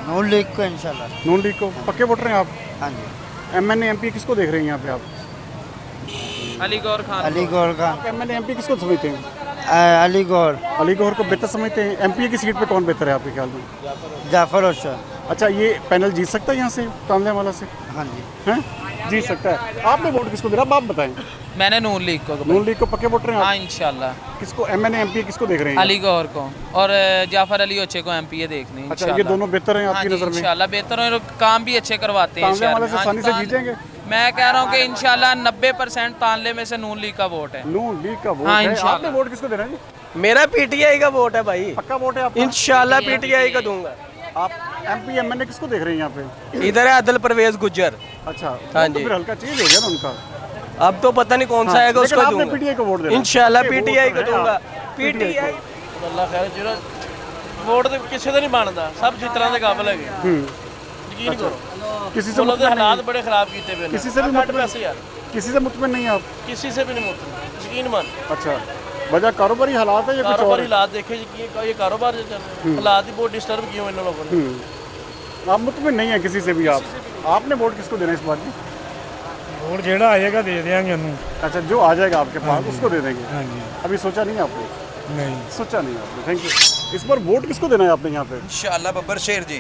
[SPEAKER 2] नून लीग को इंशाल्लाह
[SPEAKER 1] नून लीग को पक्के वोटर हैं आप
[SPEAKER 2] हाँ जी
[SPEAKER 1] एमएनए एमपी किसको देख रहे हैं यहाँ पे आप
[SPEAKER 2] अली गौहर खान
[SPEAKER 1] एमएनए एमपी किसको समझते हैं
[SPEAKER 2] अली गौहर
[SPEAKER 1] को बेहतर समझते हैं एमपी की सीट पे कौन बेहतर है आपके ख्याल में
[SPEAKER 2] जाफर रोचा
[SPEAKER 1] अच्छा ये पैनल जीत सकता है यहाँ से तांदलेवाला से
[SPEAKER 2] हाँ जी
[SPEAKER 1] हैं जीत सकता है आपने वोट किसको दिया आप बताएं
[SPEAKER 18] मैंने नून लीग को
[SPEAKER 1] पक्के वोटर हैं
[SPEAKER 18] हाँ इंशाल्लाह
[SPEAKER 1] किसको एमएनए एमपी किसको देख रहे हैं
[SPEAKER 18] अली गौहर को और जाफर अली ओचे को एमपी देखने हैं
[SPEAKER 1] अच्छा ये दोनों बेहतर हैं आपकी नज़र में
[SPEAKER 18] इंशाल्लाह बेहतर हैं और काम भी अच्छे करवाते हैं
[SPEAKER 1] तांदलेवाला से आसानी से जीतेंगे
[SPEAKER 18] मैं कह रहा हूँ कि इंशाल्लाह 90% तांदले में से नून लीग का वोट है
[SPEAKER 1] नून लीग का वोट
[SPEAKER 18] हाँ,
[SPEAKER 1] है
[SPEAKER 18] इंशाल्लाह।
[SPEAKER 1] आपने वोट किसको देना है जी
[SPEAKER 11] मेरा पीटीआई का वोट है भाई
[SPEAKER 1] पक्का वोट है आपका
[SPEAKER 11] इंशाल्लाह पीटीआई का दूंगा
[SPEAKER 1] आप एमपी एमएनए किसको देख रहे हैं यहाँ पे
[SPEAKER 11] इधर है अदल परवेज गुज्जर
[SPEAKER 1] अच्छा
[SPEAKER 11] हाँ
[SPEAKER 1] तो
[SPEAKER 11] जी
[SPEAKER 1] फिर हल्का चेंज हो गया ना उनका
[SPEAKER 11] अब तो पता नहीं कौन सा आएगा
[SPEAKER 1] लेकिन
[SPEAKER 11] उसको
[SPEAKER 1] आपने
[SPEAKER 11] दूंगा
[SPEAKER 1] पीटीआई को वोट देना
[SPEAKER 11] इंशाल्लाह
[SPEAKER 1] ये
[SPEAKER 11] पीटीआई
[SPEAKER 1] वोट
[SPEAKER 11] को
[SPEAKER 1] है
[SPEAKER 11] दूंगा
[SPEAKER 1] आप।
[SPEAKER 11] पीटीआई
[SPEAKER 5] अल्लाह खैर ਜਿਹੜਾ ਵੋਟ ਤੇ ਕਿਸੇ ਦਾ ਨਹੀਂ ਬਣਦਾ ਸਭ ਜਿੱਤਰਾਂ ਦੇ ਕਾਬਲ ਹੈਗੇ ਯਕੀਨ ਕਰੋ
[SPEAKER 1] किसी से
[SPEAKER 5] ਉਹਨਾਂ ਦੇ ਹਾਲਾਤ ਬੜੇ ਖਰਾਬ ਕੀਤੇ ਪਏ ਨੇ
[SPEAKER 1] किसी से भी
[SPEAKER 5] ਘੱਟ
[SPEAKER 1] मुतमिन
[SPEAKER 5] ਪੈਸੇ ਯਾर
[SPEAKER 1] किसी से मुतमिन नहीं है आप
[SPEAKER 5] किसी से भी नहीं मुतमिन यकीन मान
[SPEAKER 1] अच्छा वजह कारोबारी हालात है या कुछ और
[SPEAKER 5] कारोबारी
[SPEAKER 1] है?
[SPEAKER 5] हालात देखे ये कारोबार जो चल रहे हैं हालात ही बहुत डिस्टर्ब किए हुए इन लोगों ने
[SPEAKER 1] आप मुतमिन नहीं है किसी से भी आप आपने वोट किसको देना है इस बार जी
[SPEAKER 22] वोट जेड़ा आएगा दे देंगे उन्हें
[SPEAKER 1] अच्छा जो आ जाएगा आपके पास उसको दे देंगे
[SPEAKER 22] हाँ जी
[SPEAKER 1] अभी सोचा नहीं आपने
[SPEAKER 22] नहीं
[SPEAKER 1] सोचा नहीं आपने थैंक यू इस बार वोट किसको देना है आपने यहाँ पे
[SPEAKER 3] इंशाल्लाह बब्बर शेर जी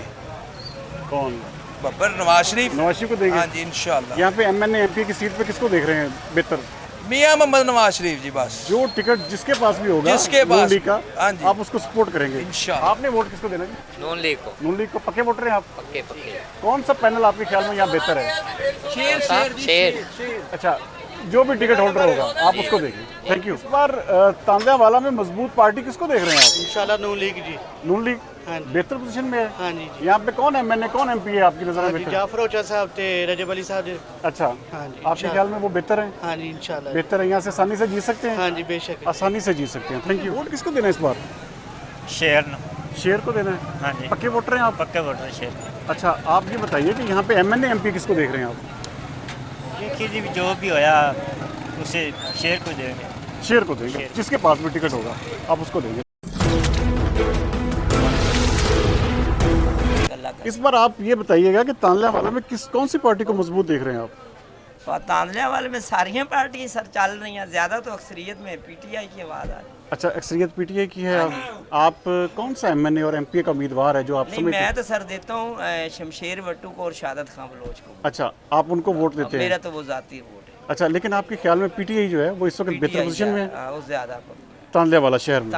[SPEAKER 1] कौन
[SPEAKER 3] बब्बर नवाज शरीफ
[SPEAKER 1] को देंगे
[SPEAKER 3] हाँ जी इंशाल्लाह
[SPEAKER 1] यहाँ पे एमएनए एमपी की सीट पे किसको देख रहे हैं बेहतर
[SPEAKER 3] मियां मोहम्मद नवाज शरीफ जी बस
[SPEAKER 1] जो टिकट जिसके पास भी होगा
[SPEAKER 3] जिसके
[SPEAKER 1] नून
[SPEAKER 3] पास
[SPEAKER 1] लीग का
[SPEAKER 3] हाँ जी
[SPEAKER 1] आप उसको सपोर्ट करेंगे
[SPEAKER 3] इंशाल्लाह
[SPEAKER 1] आपने वोट किसको देना जी
[SPEAKER 18] नून लीग
[SPEAKER 1] को पक्के वोटर हैं आप
[SPEAKER 18] पक्के
[SPEAKER 1] कौन सा पैनल आपके ख्याल में यहाँ बेहतर है
[SPEAKER 18] शेर
[SPEAKER 1] अच्छा जो भी टिकट होल्डर होगा आप उसको देंगे थैंक यू इस बार तांदलेवाला में मजबूत पार्टी किसको देख रहे हैं आप
[SPEAKER 2] इंशाल्लाह नून लीग जी
[SPEAKER 1] नून लीग बेहतर पोजीशन में है
[SPEAKER 2] हाँ जी
[SPEAKER 1] यहाँ पे कौन एमएनए कौन एमपी है आपकी नजर में बेहतर
[SPEAKER 2] जाफर रोचा साहब थे रजब अली साहब जी
[SPEAKER 1] अच्छा
[SPEAKER 2] हाँ जी
[SPEAKER 1] आपके ख्याल में वो बेहतर है
[SPEAKER 2] हाँ जी इंशाल्लाह
[SPEAKER 1] बेहतर है यहाँ से आसानी से जीत सकते हैं
[SPEAKER 2] हाँ जी बेशक
[SPEAKER 1] आसानी से जीत सकते हैं थैंक यू वोट किसको देना है इस बार शेर को देना है
[SPEAKER 23] हाँ जी
[SPEAKER 1] पक्के वोटर हैं आप
[SPEAKER 23] पक्के वोटर शेर
[SPEAKER 1] अच्छा आप ये बताइए कि यहाँ पे एमएनए एमपी किसको देख रहे हैं आप
[SPEAKER 23] देखिए जी जो भी होया उसे शेर को देंगे
[SPEAKER 1] शेर को देंगे जिसके पास भी टिकट होगा आप उसको देंगे इस बार आप ये बताइएगा कि तांदलेवाला में कौन सी पार्टी को मजबूत देख रहे हैं आप
[SPEAKER 24] तांदलेवाला में सारियां पार्टी सर चल रही हैं ज़्यादा तो अक्सरियत में पीटीआई की आवाज़ आ रही है
[SPEAKER 1] अच्छा अक्सरियत पीटीआई की है आप कौन सा एमएनए और एमपी का उम्मीदवार है जो आप
[SPEAKER 24] नहीं मैं तो सर देता हूँ शमशेर भट्टू को और शादत खां बलोच को
[SPEAKER 1] अच्छा आप उनको वोट देते हैं
[SPEAKER 24] मेरा तो वो जाती वोट है
[SPEAKER 1] अच्छा लेकिन आपके ख्याल में पीटीआई जो है वो इस वक्त बेहतर पोजीशन में है
[SPEAKER 24] वो ज़्यादा
[SPEAKER 1] तांदलेवाला शहर में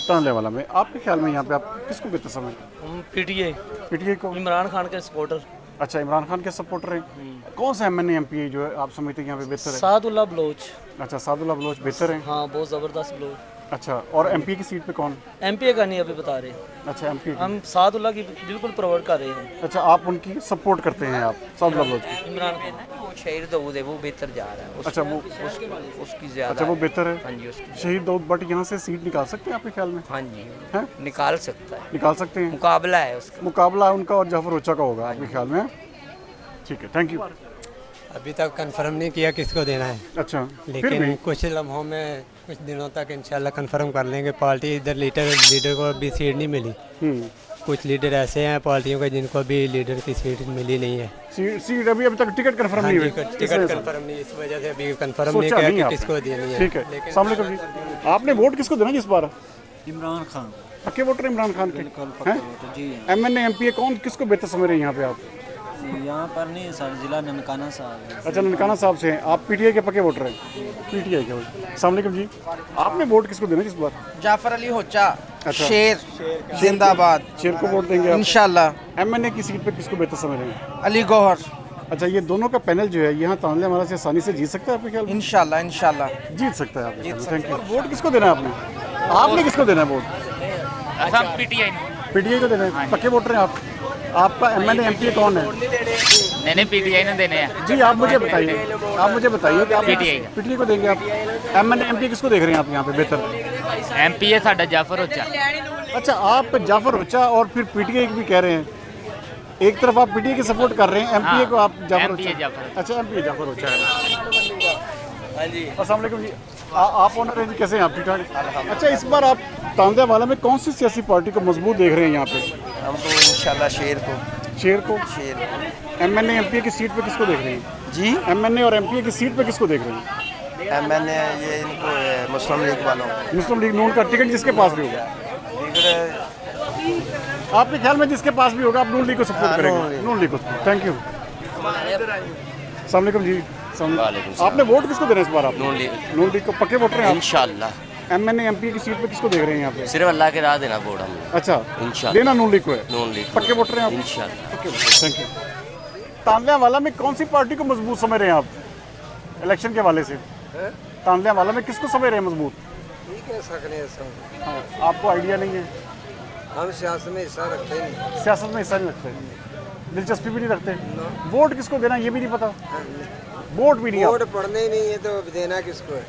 [SPEAKER 1] तांदलेवाला में आपके ख्याल में यहाँ पे आप किसको बेहतर समझते
[SPEAKER 5] पीटीआई
[SPEAKER 1] को
[SPEAKER 5] इमरान खान के सपोर्टर
[SPEAKER 1] अच्छा इमरान खान के सपोर्टर हैं कौन सा एमएनए एमपी जो है आप समझते हैं यहाँ पे बेहतर है
[SPEAKER 5] सादुल्ला बलोच
[SPEAKER 1] अच्छा सादुल्ला बलोच बेहतर है
[SPEAKER 5] हाँ बहुत ज़बरदस्त बलोच
[SPEAKER 1] अच्छा और एमपी की सीट पे कौन
[SPEAKER 5] एमपी का नहीं अभी बता रहे
[SPEAKER 1] अच्छा एमपी
[SPEAKER 5] हम सादुल्ला की बिल्कुल प्रमोट कर रहे हैं
[SPEAKER 1] अच्छा आप उनकी सपोर्ट करते हैं आप सादुल्ला बलोच की
[SPEAKER 24] इमरान खान वो शहीद दाऊद है वो बेहतर जा रहा है
[SPEAKER 1] अच्छा वो
[SPEAKER 24] उसकी ज़्यादा
[SPEAKER 1] अच्छा वो बेहतर है
[SPEAKER 24] हाँ जी उसकी
[SPEAKER 1] शहीद दाऊद भट्ट यहाँ से सीट निकाल सकते हैं आपके ख्याल में
[SPEAKER 24] हाँ जी
[SPEAKER 1] है
[SPEAKER 24] निकाल सकता है
[SPEAKER 1] निकाल सकते हैं
[SPEAKER 24] मुकाबला है उसका
[SPEAKER 1] मुकाबला है उनका और जाफर रोचा का होगा आपके ख्याल में ठीक है थैंक यू
[SPEAKER 2] अभी तक कंफर्म नहीं किया किसको देना है
[SPEAKER 1] अच्छा
[SPEAKER 2] लेकिन कुछ लम्हों में कुछ दिनों तक इंशाल्लाह कंफर्म कर लेंगे पार्टी इधर लीडर को अभी सीट नहीं मिली कुछ लीडर ऐसे हैं पार्टियों के जिनको अभी लीडर की सीट मिली नहीं है
[SPEAKER 1] सीट अभी तक टिकट कंफर्म नहीं हुई
[SPEAKER 2] टिकट कंफर्म नहीं इस वजह से अभी कंफर्म नहीं किया कि किसको देनी है
[SPEAKER 1] ठीक है अस्सलाम वालेकुम जी आपने वोट किसको देना इस बार
[SPEAKER 4] इमरान खान।
[SPEAKER 1] पक्के वोटर इमरान खान के हैं?
[SPEAKER 4] जी
[SPEAKER 1] MNA MPA कौन किसको बेहतर समझ रहे हैं यहाँ पे आप?
[SPEAKER 4] यहाँ पर नहीं सर, जिला ननकाना साहब।
[SPEAKER 1] अच्छा, ननकाना साहब से हैं आप। PTI के पक्के वोटर हैं? PTI के। अस्सलाम वालेकुम जी, आपने वोट किसको देना है इस बार?
[SPEAKER 8] जाफर अली होचा।
[SPEAKER 1] अच्छा,
[SPEAKER 8] शेर जिंदाबाद।
[SPEAKER 1] शेर को वोट देंगे आप
[SPEAKER 8] इंशाल्लाह।
[SPEAKER 1] MNA की सीट पे किसको बेहतर समझ रहे हैं?
[SPEAKER 8] अली गौहर।
[SPEAKER 1] अच्छा, ये दोनों का पैनल जो है यहाँ तांदले हमारा से आसानी से जीत सकता है आपके ख्याल में?
[SPEAKER 8] इंशाल्लाह इंशाल्लाह
[SPEAKER 1] जीत सकता है आपके ख्याल में। Thank you. वोट किसको देना है आपने किसको देना है वोट? PTI को देना है। पक्के वोटर हैं आप? आपका MNA MPA कौन है?
[SPEAKER 9] मैंने PTI ने देने हैं।
[SPEAKER 1] जी आप मुझे बताइए कि आप PTI को देंगे आप। MNA MPA किसको देख रहे हैं आप यहाँ पे बेहतर?
[SPEAKER 9] MPA साडा जाफर होचा।
[SPEAKER 1] अच्छा, आप जाफर होचा और फिर PTI भी कह रहे हैं। एक तरफ आप PTI की सपोर्ट कर रहे हैं, MPA को आप जाफर होचा। अच्छा, MPA जाफर होचा है। हाँ जी, अस्सलाम वालेकुम जी, आप ऑनर हैं जी, कैसे हैं आप? ठीक ठाक। अच्छा, इस बार आप तांदलेवाला में कौन सी सियासी पार्टी को मजबूत देख रहे हैं यहाँ पे?
[SPEAKER 8] हम तो इंशाल्लाह शेर को।
[SPEAKER 1] MNA MPA की सीट पे किसको देख रहे हैं जी? MNA और MPA की सीट पे किसको देख रहे हैं?
[SPEAKER 8] MNA ये इनको मुस्लिम लीग वालों।
[SPEAKER 1] मुस्लिम लीग नून का टिकट जिसके पास भी होगा, आपके ख्याल में जिसके पास भी होगा आप नून लीग को सपोर्ट करेंगे? नून लीग को। Thank you. अस्सलाम वालेकुम जी। आपने वोट किसको देना है इस बार आप? नून लीग को। पक्के वोटर हैं
[SPEAKER 9] इंशाल्लाह।
[SPEAKER 1] MNA MPA की सीट पे किसको देख रहे हैं यहाँ पे?
[SPEAKER 9] सिर्फ अल्लाह के राह देना वोट हम।
[SPEAKER 1] अच्छा,
[SPEAKER 9] इंशाल्लाह
[SPEAKER 1] देना नून लीग को है?
[SPEAKER 9] नून लीग।
[SPEAKER 1] पक्के वोटर हैं आप?
[SPEAKER 9] इंशाल्लाह।
[SPEAKER 1] Thank you. तांदलेवाला में कौन सी पार्टी को मजबूत समझ रहे हैं आप इलेक्शन के हवाले से? तांदलेवाला में किसको समझ रहे हैं मजबूत? आपको आइडिया नहीं है?
[SPEAKER 8] हम सियासत में हिस्सा रखते नहीं।
[SPEAKER 1] सियासत में हिस्सा नहीं रखते, दिलचस्पी भी नहीं रखते। वोट किसको देना ये भी नहीं पता? वोट भी नहीं।
[SPEAKER 8] वोट पढ़ने ही नहीं है तो देना किसको है?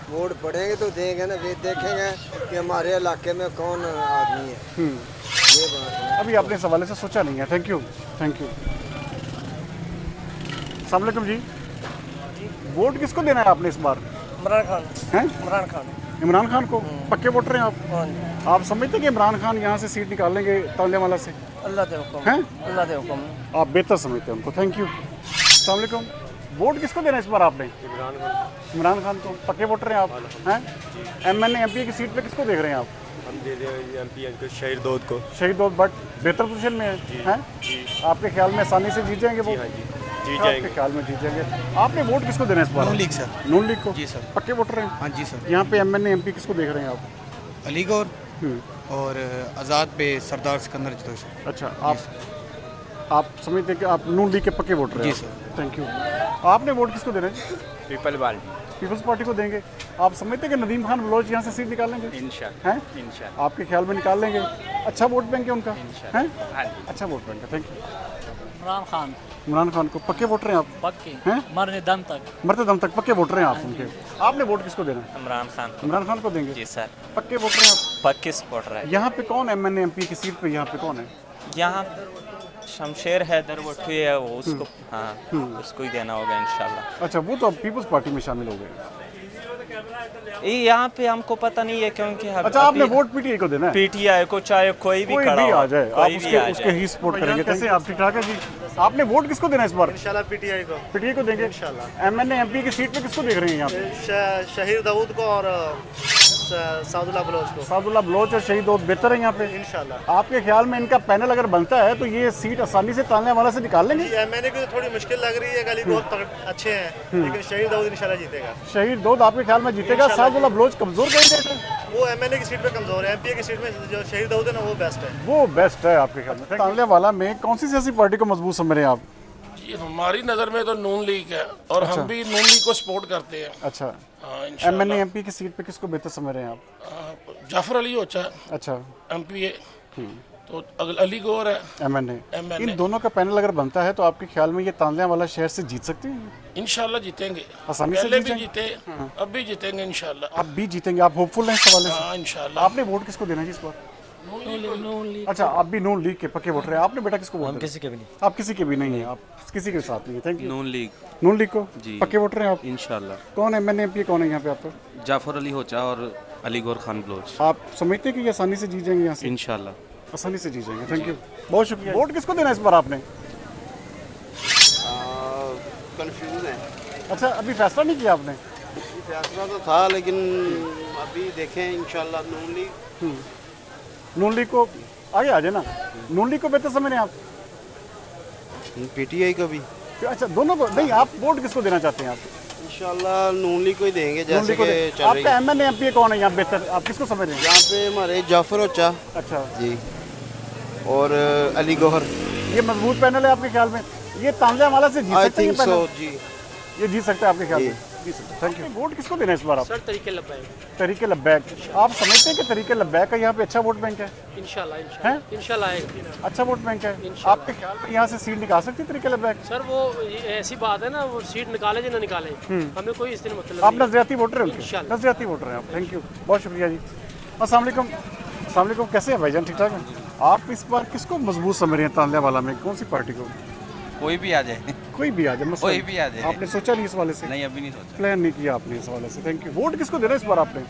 [SPEAKER 8] वोट पढ़ेंगे तो देंगे ना, वे देखेंगे कि हमारे इलाके में कौन आदमी है। ये बात है।
[SPEAKER 1] अभी आपने इस हवाले से सोचा नहीं है। Thank you. अस्सलाम वालेकुम जी, वोट किसको देना है आपने इस बार?
[SPEAKER 8] इमरान खान
[SPEAKER 1] हैं?
[SPEAKER 8] इमरान खान
[SPEAKER 1] को। पक्के वोटर हैं आप? आप समझते हैं कि इमरान खान यहाँ से सीट निकालेंगे तांदलेवाला से?
[SPEAKER 8] अल्लाह दे हुक्म।
[SPEAKER 1] अल्लाह दे हुक्म। आप बेहतर समझते हैं उनको। Thank you. अस्सलाम वालेकुम, वोट किसको देना है इस बार आपने? इमरान खान को। पक्के वोटर हैं आप? MNA MPA की सीट पे किसको देख रहे हैं आप?
[SPEAKER 10] हम दे दें MPA को, शहीद दाऊद को।
[SPEAKER 1] शहीद दाऊद भट्ट बेहतर पोजीशन में है? आपके ख्याल में आसानी से जीत जाएंगे वो?
[SPEAKER 10] जीत जाएंगे।
[SPEAKER 1] आपके ख्याल में जीत जाएंगे। आपने वोट किसको देना है इस बार?
[SPEAKER 8] नून लीग सर।
[SPEAKER 1] नून लीग को?
[SPEAKER 8] जी सर।
[SPEAKER 1] पक्के वोटर हैं?
[SPEAKER 8] हाँ जी सर।
[SPEAKER 1] यहाँ पे MNA MP किसको देख रहे हैं आप?
[SPEAKER 8] अली गौर और आज़ाद पे सरदार सिकंदर जदोई सर।
[SPEAKER 1] अच्छा, आप समझते हैं कि आप नून लीग के पक्के वोटर हैं?
[SPEAKER 8] जी सर।
[SPEAKER 1] Thank you. आपने वोट किसको देना है? पीपल्स पार्टी को देंगे। आप समझते हैं कि नदीम खान बलोच यहाँ से सीट निकालेंगे? इंशाल्लाह। आपके ख्याल में निकाल लेंगे? अच्छा वोट बैंक है उनका? है अच्छा वोट बैंक है। Thank you. इमरान खान को। पक्के वोटर हैं आप?
[SPEAKER 9] पक्के
[SPEAKER 1] हैं?
[SPEAKER 9] मरते दम तक
[SPEAKER 1] पक्के वोटर हैं आप उनके। आपने वोट किसको देना है? इमरान खान को देंगे?
[SPEAKER 9] जी सर।
[SPEAKER 1] पक्के वोटर हैं आप?
[SPEAKER 9] पक्के सपोर्टर है।
[SPEAKER 1] यहाँ पे कौन MNA MPA की सीट पे यहाँ पे कौन है?
[SPEAKER 9] यहाँ शमशेर हैदर वट्टू है वो, उसको उसको ही देना होगा इंशाल्लाह।
[SPEAKER 1] अच्छा, वो तो अब पीपल्स पार्टी में शामिल हो गए।
[SPEAKER 9] यहाँ पे हमको पता नहीं है क्योंकि
[SPEAKER 1] अच्छा, आपने वोट PTI को देना है?
[SPEAKER 9] PTI को, चाहे कोई भी खड़ा
[SPEAKER 1] आ जाए आप उसके ही सपोर्ट करेंगे। कैसे आप? ठीक ठाक है जी। आपने वोट किसको देना है इस बार?
[SPEAKER 10] इंशाल्लाह PTI को
[SPEAKER 1] देंगे इंशाल्लाह। MNA MPA की सीट पे किसको देख रहे हैं यहाँ पे?
[SPEAKER 10] शहीद दाऊद को और सादुल्लाह बलोच को।
[SPEAKER 1] सादुल्लाह बलोच और शहीद दाऊद बेहतर है यहाँ पे इंशाल्लाह। आपके ख्याल में इनका पैनल अगर बनता है तो ये सीट आसानी से तांदलेवाला से निकाल लेंगे?
[SPEAKER 10] MNA को थोड़ी मुश्किल लग रही है, अली बहुत अच्छे हैं, लेकिन शहीद दाऊद इंशाल्लाह जीतेगा।
[SPEAKER 1] शहीद दाऊद आपके ख्याल में जीतेगा? सादुल्लाह बलोच कमजोर कैंडिडेट है?
[SPEAKER 10] वो MNA की सीट पे कमजोर है, MPA की सीट में जो शहीद दाऊद है ना वो बेस्ट है।
[SPEAKER 1] वो बेस्ट है आपके ख्याल में? तांदलेवाला में कौन सी सियासी पार्टी को मजबूत समझ रहे हैं आप?
[SPEAKER 25] हमारी नज़र में तो नून लीग है और हम भी नून लीग को सपोर्ट करते हैं।
[SPEAKER 1] अच्छा, MNA MPA की सीट पे किसको बेहतर समझ रहे हैं आप?
[SPEAKER 25] जाफर अली होचा।
[SPEAKER 1] अच्छा,
[SPEAKER 25] MPA तो अली गौर है
[SPEAKER 1] MNA। इन दोनों का पैनल अगर बनता है तो आपके ख्याल में ये तांदलेवाला शहर से जीत सकते हैं?
[SPEAKER 25] इंशाल्लाह जीतेंगे।
[SPEAKER 1] आसानी से
[SPEAKER 25] पहले भी जीते, अब भी जीतेंगे इंशाल्लाह।
[SPEAKER 1] अब भी जीतेंगे? आप होपफुल हैं इस हवाले से?
[SPEAKER 25] इंशाल्लाह।
[SPEAKER 1] आपने वोट किसको देना है इस बार? अच्छा, आप भी नून लीग के पक्के वोटर हैं। आपने बेटा किसको वोट?
[SPEAKER 9] किसी के भी नहीं।
[SPEAKER 1] आप किसी के भी नहीं है? आप किसी के साथ नहीं है? Thank you.
[SPEAKER 9] नून लीग
[SPEAKER 1] को पक्के वोटर हैं आप?
[SPEAKER 9] इंशाल्लाह।
[SPEAKER 1] कौन MNA MPA कौन है यहाँ पे आपका?
[SPEAKER 9] जाफर अली होचा और अली गौर खान बलोच।
[SPEAKER 1] आप समझते हैं कि ये आसानी से जीत जाएंगे यहाँ से?
[SPEAKER 9] इंशाल्लाह
[SPEAKER 1] आसानी से जीत जाएंगे। थैंक यू, बहुत शुक्रिया। वोट किसको देना है इस बार आपने?
[SPEAKER 10] कंफ्यूज है।
[SPEAKER 1] अच्छा, अभी फैसला नहीं किया आपने?
[SPEAKER 11] फैसला तो था, लेकिन अभी देखें इंशाल्लाह
[SPEAKER 1] नून लीग को आगे आ जाए ना। नून लीग को बेहतर समझ रहे हैं आप?
[SPEAKER 11] पीटीआई को भी।
[SPEAKER 1] अच्छा, दोनों को नहीं, आप वोट किसको देना चाहते हैं आप?
[SPEAKER 11] इंशाल्लाह नून लीग को ही देंगे,
[SPEAKER 1] नून
[SPEAKER 11] जैसे
[SPEAKER 1] लीग को
[SPEAKER 11] कि चल रही
[SPEAKER 1] आपका एमएनए एमपीए कौन है यहाँ बेहतर, आप किसको समझ रहे हैं?
[SPEAKER 11] यहाँ पे हमारे जाफर ओचा।
[SPEAKER 1] अच्छा
[SPEAKER 11] जी, और अली गौहर।
[SPEAKER 1] ये मजबूत पैनल है आपके ख्याल में? ये तांजावाला से जीत सकते हैं?
[SPEAKER 11] so, जी,
[SPEAKER 1] ये जीत सकता है आपके ख्याल में? जी सर, थैंक यू। वोट किसको देना है इस बार आप?
[SPEAKER 5] सर तरीके लब्बैक।
[SPEAKER 1] तरीके लब्बैक, आप समझते हैं कि तरीके लब्बैक का यहाँ पे अच्छा वोट बैंक है?
[SPEAKER 5] इंशाल्लाह इंशाल्लाह आएगा।
[SPEAKER 1] अच्छा वोट बैंक है आपके ख्याल में? यहाँ से सीट निकाल सकती है तरीके लब्बैक?
[SPEAKER 5] सर वो ऐसी बात है ना, वो सीट निकाले या ना निकाले, हमें कोई इससे मतलब
[SPEAKER 1] आप नजरियाती वोटर हैं उनके? नजरियाती वोटर हैं आप, थैंक यू, बहुत शुक्रिया जी। अस्सलाम वालेकुम, कैसे हैं भाईजान, ठीक ठाक हैं? आप इस बार किसको मजबूत समझ रहे हैं तांजावाला में, कौन सी पार्टी को?
[SPEAKER 7] कोई भी आ जाए,
[SPEAKER 1] कोई भी आ जाए,
[SPEAKER 7] कोई भी आ जाए।
[SPEAKER 1] आपने सोचा नहीं इस वाले से?
[SPEAKER 7] नहीं, अभी नहीं सोचा,
[SPEAKER 1] प्लान नहीं किया आपने इस वाले से, थैंक यू। वोट किसको देना इस बार आपने?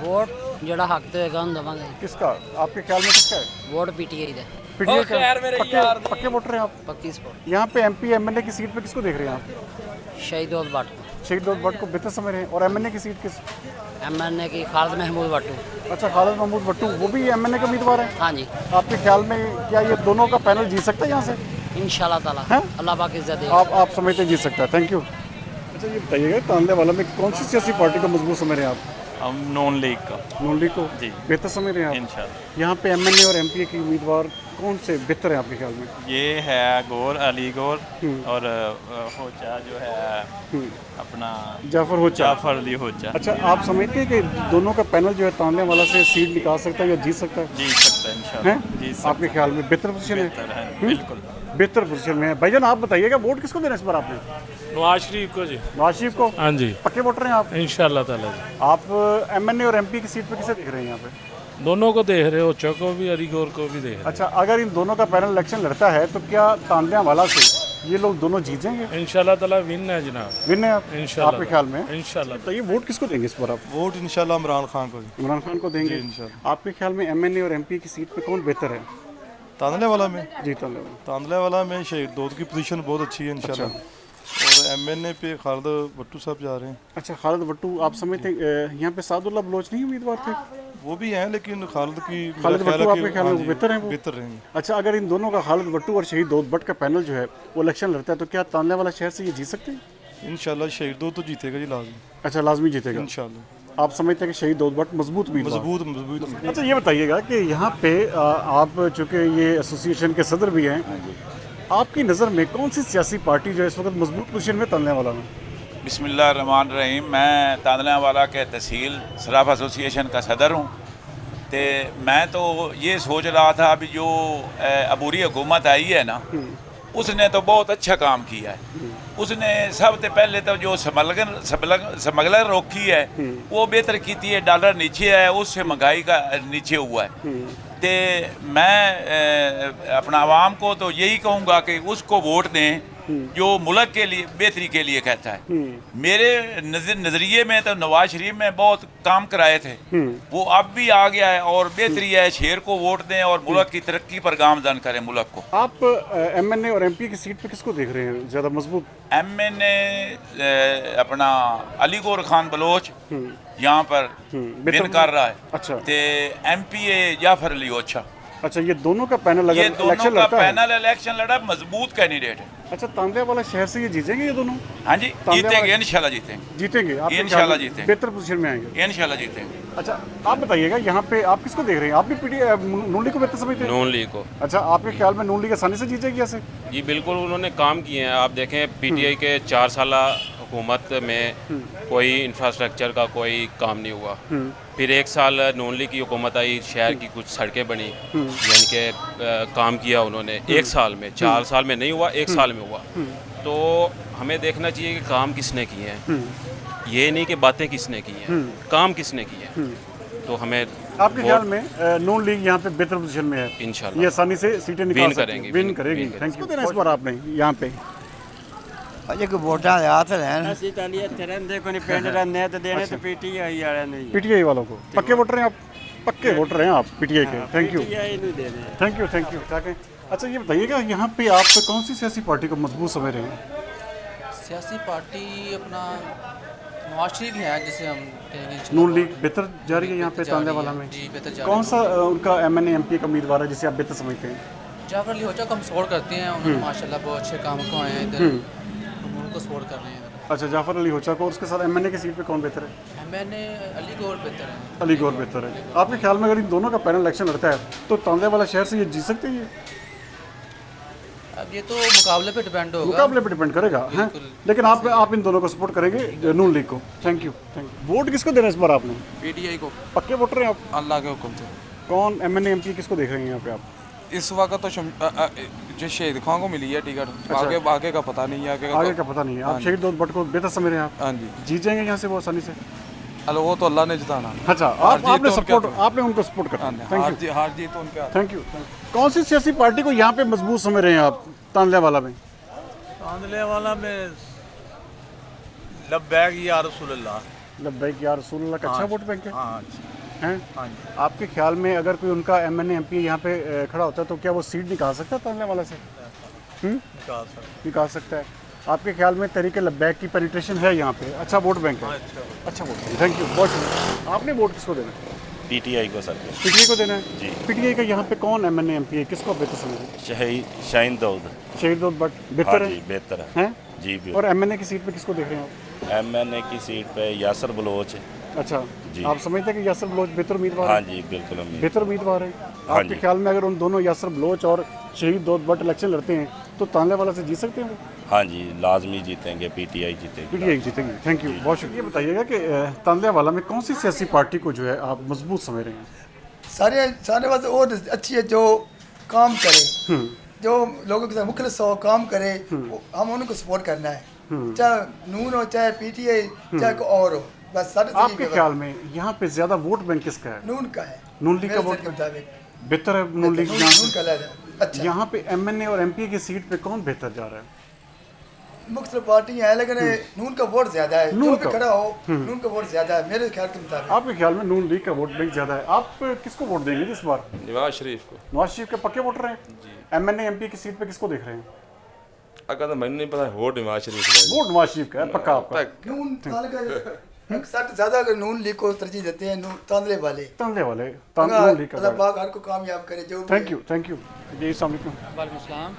[SPEAKER 12] वोट जड़ा हक तो होगा दवांगे।
[SPEAKER 1] किसका आपके ख्याल में, किसका है
[SPEAKER 12] वोट? पीटीआई दे।
[SPEAKER 1] पीटीआई का? पक्के वोटर हैं आप?
[SPEAKER 12] पक्की स्पोर्ट।
[SPEAKER 1] यहाँ पे एमपी एमएनए की सीट पे किसको देख रहे हैं आप?
[SPEAKER 12] शहीद उल भट्ट।
[SPEAKER 1] शहीद उल भट्ट को बेहतर समझ रहे हैं। और एमएनए की सीट किस?
[SPEAKER 12] एमएनए की खालिद महमूद भट्टू।
[SPEAKER 1] अच्छा, खालिद महमूद भट्टू, वो भी एमएनए का उम्मीदवार है?
[SPEAKER 12] हाँ जी।
[SPEAKER 1] आपके ख्याल में क्या ये दोनों का पैनल जीत सकता है यहाँ से?
[SPEAKER 12] इंशाल्लाह ताला, अल्लाह पाक इज्जत दे।
[SPEAKER 1] आप समझते जीत सकता है, थैंक यू। अच्छा, ये बताइएगा तांजावाला में कौन सी सियासी पार्टी को मजबूत समझ रहे हैं आप?
[SPEAKER 23] हम नून लीग का।
[SPEAKER 1] नून लीग को
[SPEAKER 23] जी
[SPEAKER 1] बेहतर समझ रहे हैं आप?
[SPEAKER 23] इंशाल्लाह।
[SPEAKER 1] यहाँ पे एमएनए और एमपीए की उम्मीदवार कौन से बेहतर है आपके ख्याल में?
[SPEAKER 23] ये है गौर, अली गौर और होचा जो है अपना जाफर अली होचा।
[SPEAKER 1] अच्छा, आप समझते हैं कि दोनों का पैनल जो है तांजावाला से सीट निकाल सकता है या जीत सकता है?
[SPEAKER 23] जीत सकता है इंशाल्लाह।
[SPEAKER 1] आपके ख्याल में बेहतर पोजीशन है?
[SPEAKER 23] बिल्कुल
[SPEAKER 1] बेहतर पोजीशन में है। भाईजान आप बताइएगा, वोट किसको देना इस बार आपने?
[SPEAKER 25] नवाज शरीफ को जी।
[SPEAKER 1] नवाज शरीफ को?
[SPEAKER 25] हाँ जी।
[SPEAKER 1] पक्के वोटर हैं आप?
[SPEAKER 25] इंशाल्लाह ताला जी।
[SPEAKER 1] आप एमएनए और एमपी की सीट पे किसे देख रहे हैं यहाँ पे?
[SPEAKER 25] दोनों को देख रहे हो, ओचा को भी, अली गौर को भी देख रहे।
[SPEAKER 1] अच्छा, अगर इन दोनों का पैनल इलेक्शन लड़ता है तो क्या तांजावाला से ये लोग दोनों जीत जाएंगे?
[SPEAKER 25] इंशाल्लाह ताला विन है जनाब।
[SPEAKER 1] विन है आप?
[SPEAKER 25] इंशाल्लाह
[SPEAKER 1] आपके ख्याल में?
[SPEAKER 25] इंशाल्लाह।
[SPEAKER 1] तो ये वोट किसको देंगे इस बार आप?
[SPEAKER 14] वोट इंशाल्लाह इमरान खान को।
[SPEAKER 1] इमरान खान को देंगे इंशाल्लाह। आपके ख्याल में एमएनए और एमपी की सीट पे कौन बेहतर है?
[SPEAKER 14] तांदलेवाला में?
[SPEAKER 1] जी,
[SPEAKER 14] तांदलेवाला में शहीद दौद की पोजीशन बहुत अच्छी है इंशाल्लाह। और एमएनए पे खालिद भट्टू साहब जा रहे हैं।
[SPEAKER 1] अच्छा, खालिद भट्टू, आप समझते हैं यहाँ पे सादुल्लाह बलोच नहीं उम्मीदवार थे?
[SPEAKER 14] वो भी हैं, लेकिन खालिद
[SPEAKER 1] भट्टू आपके ख्याल में बेहतर हैं?
[SPEAKER 14] बेहतर रहेंगे।
[SPEAKER 1] अच्छा, अगर इन दोनों का खालिद भट्टू और शहीद दौद भट्ट का पैनल जो है वो इलेक्शन लड़ता है तो क्या तांजावाला शहर से ये जीत सकते हैं?
[SPEAKER 14] इंशाल्लाह शहीद दौद तो जीतेगा जी, लाजमी।
[SPEAKER 1] अच्छा, लाजमी जीतेगा
[SPEAKER 14] इंशाल्लाह।
[SPEAKER 1] आप समझते हैं कि शहीद दौद भट्ट मजबूत
[SPEAKER 14] मजबूत।
[SPEAKER 1] अच्छा, ये बताइएगा कि यहाँ पे आप चूँकि ये एसोसिएशन के सदर भी हैं, आपकी नज़र में कौन सी सियासी पार्टी जो है इस वक्त मजबूत पोजीशन में तांजावाला में?
[SPEAKER 13] बिस्मिल्लाहिर्रहमानिर्रहीम। मैं तांजावाला के तहसील सराफ एसोसिएशन का सदर हूँ। तो मैं तो ये सोच रहा था अभी जो अबूरी हुकूमत आई है ना, उसने तो बहुत अच्छा काम किया है। उसने सबसे पहले तो जो स्मगलर रोकी है वो बेहतर की है, डॉलर नीचे है, उससे महंगाई का नीचे हुआ है। तो मैं अपना आवाम को तो यही कहूँगा कि उसको वोट दें जो मुल्क के लिए बेहतरी के लिए कहता है। मेरे नज़रिए में तो नवाज शरीफ में बहुत काम कराए थे, वो अब भी आ गया है और बेहतरी है। शेर को वोट दें और मुल्क की तरक्की पर गामजन करें मुल्क को।
[SPEAKER 1] आप एमएनए और एमपी की सीट पे किसको देख रहे हैं ज़्यादा मजबूत?
[SPEAKER 13] एमएनए अपना अली गौर खान बलोच यहाँ पर विन कर रहा है।
[SPEAKER 1] अच्छा।
[SPEAKER 13] तो एमपीए जाफर अली ओचा।
[SPEAKER 1] अच्छा, ये दोनों का पैनल
[SPEAKER 13] ये दोनों का पैनल इलेक्शन लड़ा, मजबूत कैंडिडेट है।
[SPEAKER 1] अच्छा, तांजावाला शहर से ये जीतेंगे ये दोनों?
[SPEAKER 13] हाँ जी, जीतेंगे इंशाल्लाह, जीतेंगे इंशाल्लाह, जीतेंगे,
[SPEAKER 1] बेहतर पोजीशन में आएंगे
[SPEAKER 13] इंशाल्लाह, जीतेंगे।
[SPEAKER 1] अच्छा, आप बताइएगा यहाँ पे आप किसको देख रहे हैं? आप भी नून लीग को बेहतर समझते हैं?
[SPEAKER 16] नून लीग को।
[SPEAKER 1] अच्छा, आपके ख्याल में नून लीग आसानी से जीतेगी ऐसे?
[SPEAKER 16] जी बिल्कुल, उन्होंने काम किए हैं। आप देखें पीटीआई के 4 साल हुकूमत में कोई इंफ्रास्ट्रक्चर का कोई काम नहीं हुआ। फिर 1 साल नून लीग की हुकूमत आई, शहर की कुछ सड़कें बनी, यानी कि काम किया उन्होंने 1 साल में। 4 साल में नहीं हुआ, 1 साल में हुआ। तो हमें देखना चाहिए कि काम किसने किए हैं, ये नहीं कि बातें किसने की हैं, काम किसने किए हैं। तो हमें
[SPEAKER 1] आपके ख्याल में नून लीग यहाँ पे बेहतर पोजीशन में है
[SPEAKER 16] इंशाल्लाह,
[SPEAKER 1] ये आसानी से सीटें निकाल
[SPEAKER 16] करेंगी,
[SPEAKER 1] विन करेगी। Thank you. देना इस बार आपने यहाँ पे
[SPEAKER 17] अजे को वोटां हाथ लैन
[SPEAKER 26] ਅਸੀਂ ਤਾਂ ਨਹੀਂ ਇੱਥੇ ਰਹਿੰਦੇ ਕੋਈ ਨਹੀਂ ਪਿੰਡ ਰਹਿੰਦੇ ਆ ਤੇ देने तो पीटीआई वाले ने।
[SPEAKER 1] पीटीआई वालों को पक्के वोटर हैं आप? पक्के वोटर हैं आप पीटीआई के? Thank you, thank you, thank you. अच्छा, ये बताइएगा यहाँ पे आप कौन सी सियासी पार्टी को मजबूत समझ रहे हैं?
[SPEAKER 27] सियासी पार्टी अपना
[SPEAKER 18] नवाज शरीफ है जिसे हम कहेंगे।
[SPEAKER 1] नून लीग बेहतर जा रही है यहाँ पे तांदलेवाला में?
[SPEAKER 18] जी बेहतर जा
[SPEAKER 1] कौन सा उनका MNA MP का उम्मीदवार है जिसे आप बेहतर समझते हैं?
[SPEAKER 18] जाफर अली होचा को हम सपोर्ट करते हैं, उन्होंने माशाल्लाह बहुत अच्छे काम को आए हैं इधर, हम उनको सपोर्ट कर रहे हैं।
[SPEAKER 1] अच्छा, जाफर अली होचा को, और उसके साथ MNA की सीट पे कौन बेहतर है?
[SPEAKER 18] मैंने अली गौर बेहतर है।
[SPEAKER 1] अली गौर बेहतर है। आपके ख्याल में अगर इन दोनों का पैनल इलेक्शन लड़ता है तो तांदलेवाला शहर से ये जीत सकते हैं?
[SPEAKER 18] अब ये तो मुकाबले पे डिपेंड होगा,
[SPEAKER 1] मुकाबले पे डिपेंड करेगा हैं, लेकिन आप इन दोनों को सपोर्ट करेंगे, नून लीग को? Thank you. वोट किसको देना है इस बार आपने?
[SPEAKER 6] PTI को।
[SPEAKER 1] पक्के वोटर हैं आप?
[SPEAKER 6] अल्लाह के हुक्म से।
[SPEAKER 1] कौन MNA MP किसको देख रहे हैं यहाँ पे आप?
[SPEAKER 6] इस वक्त तो जो शहीद खान को मिली है टिकट, आगे का पता नहीं है।
[SPEAKER 1] आगे का पता नहीं है। आप शहीद भट्ट को बेहतर समझ रहे हैं आप?
[SPEAKER 6] हाँ जी।
[SPEAKER 1] जीत जाएंगे यहाँ से वो आसानी से?
[SPEAKER 6] अलो वो तो अल्लाह ने जिताना।
[SPEAKER 1] अच्छा, आपने उनको सपोर्ट करना है। Thank you.
[SPEAKER 6] हार जीत उनके हाथ।
[SPEAKER 1] Thank you. कौन सी सियासी पार्टी को यहाँ पे मजबूत समझ रहे हैं आप तांदलेवाला में?
[SPEAKER 7] तांदलेवाला में लब्बैक या रसूलुल्लाह।
[SPEAKER 1] लब्बैक या रसूलुल्लाह का अच्छा वोट बैंक है?
[SPEAKER 7] हाँ
[SPEAKER 1] हैं? आपके ख्याल में अगर कोई उनका MNA MP यहाँ पे खड़ा होता है तो क्या वो सीट निकाल सकता है तांदलेवाला से? निकाल सकता है। आपके ख्याल में तरीके लब्बैक की पेनिट्रेशन है यहाँ पे? अच्छा वोट बैंक है? अच्छा वोट। थैंक यू, बहुत शुक्रिया। आपने वोट किसको देना है?
[SPEAKER 15] PTI को सर।
[SPEAKER 1] PTI को देना है
[SPEAKER 15] जी।
[SPEAKER 1] PTI का यहाँ पे कौन MNA MP है, किसको बेहतर समझें?
[SPEAKER 15] शाहीन दाऊद।
[SPEAKER 1] शहीद दाऊद भट्ट बेहतर है?
[SPEAKER 15] बेहतर
[SPEAKER 1] है
[SPEAKER 15] जी।
[SPEAKER 1] और MNA की सीट पे किसको देख रहे हैं आप?
[SPEAKER 15] MNA की सीट पे यासर बलोच।
[SPEAKER 1] अच्छा
[SPEAKER 15] जी।
[SPEAKER 1] आप समझते हैं कि यासर बलोच बेहतर उम्मीदवार?
[SPEAKER 15] हाँ जी बिल्कुल
[SPEAKER 1] बेहतर उम्मीदवार है। आपके ख्याल में अगर उन दोनों यासर बलोच और शहीद दाऊद भट्ट इलेक्शन लड़ते हैं तो तांदलेवाला से जीत सकते हैं वो?
[SPEAKER 15] हाँ जी लाजमी जीतेंगे, PTI जीतेगी।
[SPEAKER 1] PTI जीतेंगे। थैंक यू, बहुत शुक्रिया। बताइएगा कि तांदलेवाला में कौन सी सियासी पार्टी को जो है आप मजबूत समझ रहे हैं?
[SPEAKER 19] सारे वास्ते और अच्छी है जो काम करे, जो लोगों के साथ मुखलिस हो, काम करे, हम उनको सपोर्ट करना है, चाहे नून हो चाहे PTI चाहे कोई और हो। बस
[SPEAKER 1] आपके ख्याल में यहाँ पे ज्यादा वोट बैंक किसका है?
[SPEAKER 19] नून का है।
[SPEAKER 1] नून लीग का वोट बेहतर है? नून लीग
[SPEAKER 19] अच्छा।
[SPEAKER 1] यहाँ पे MNA और MP की सीट पे कौन बेहतर जा रहा है?
[SPEAKER 19] मुख्तलिफ पार्टी है लेकिन नून का वोट ज्यादा है, जो भी खड़ा हो नून का वोट ज्यादा है मेरे ख्याल के मुताबिक।
[SPEAKER 1] आपके ख्याल में नून लीग का वोट बैंक ज्यादा है। आप किसको वोट देंगे इस बार?
[SPEAKER 15] नवाज शरीफ को।
[SPEAKER 1] नवाज शरीफ के पक्के वोटर हैं जी। MNA MP की सीट पे किसको देख रहे हैं?
[SPEAKER 15] अगर तो मैंने नहीं पता, वोट नवाज शरीफ का।
[SPEAKER 1] वोट नवाज शरीफ का है पक्का आपका?
[SPEAKER 19] नून ज्यादा अगर नून लीग को तरजीह देते हैं, तांदलेवाले
[SPEAKER 1] नून लीग का।
[SPEAKER 19] अल्लाह पाक हर को कामयाब करे जो।
[SPEAKER 1] Thank you. जी अस्सलाम वालेकुम।
[SPEAKER 20] वालेकुम सलाम।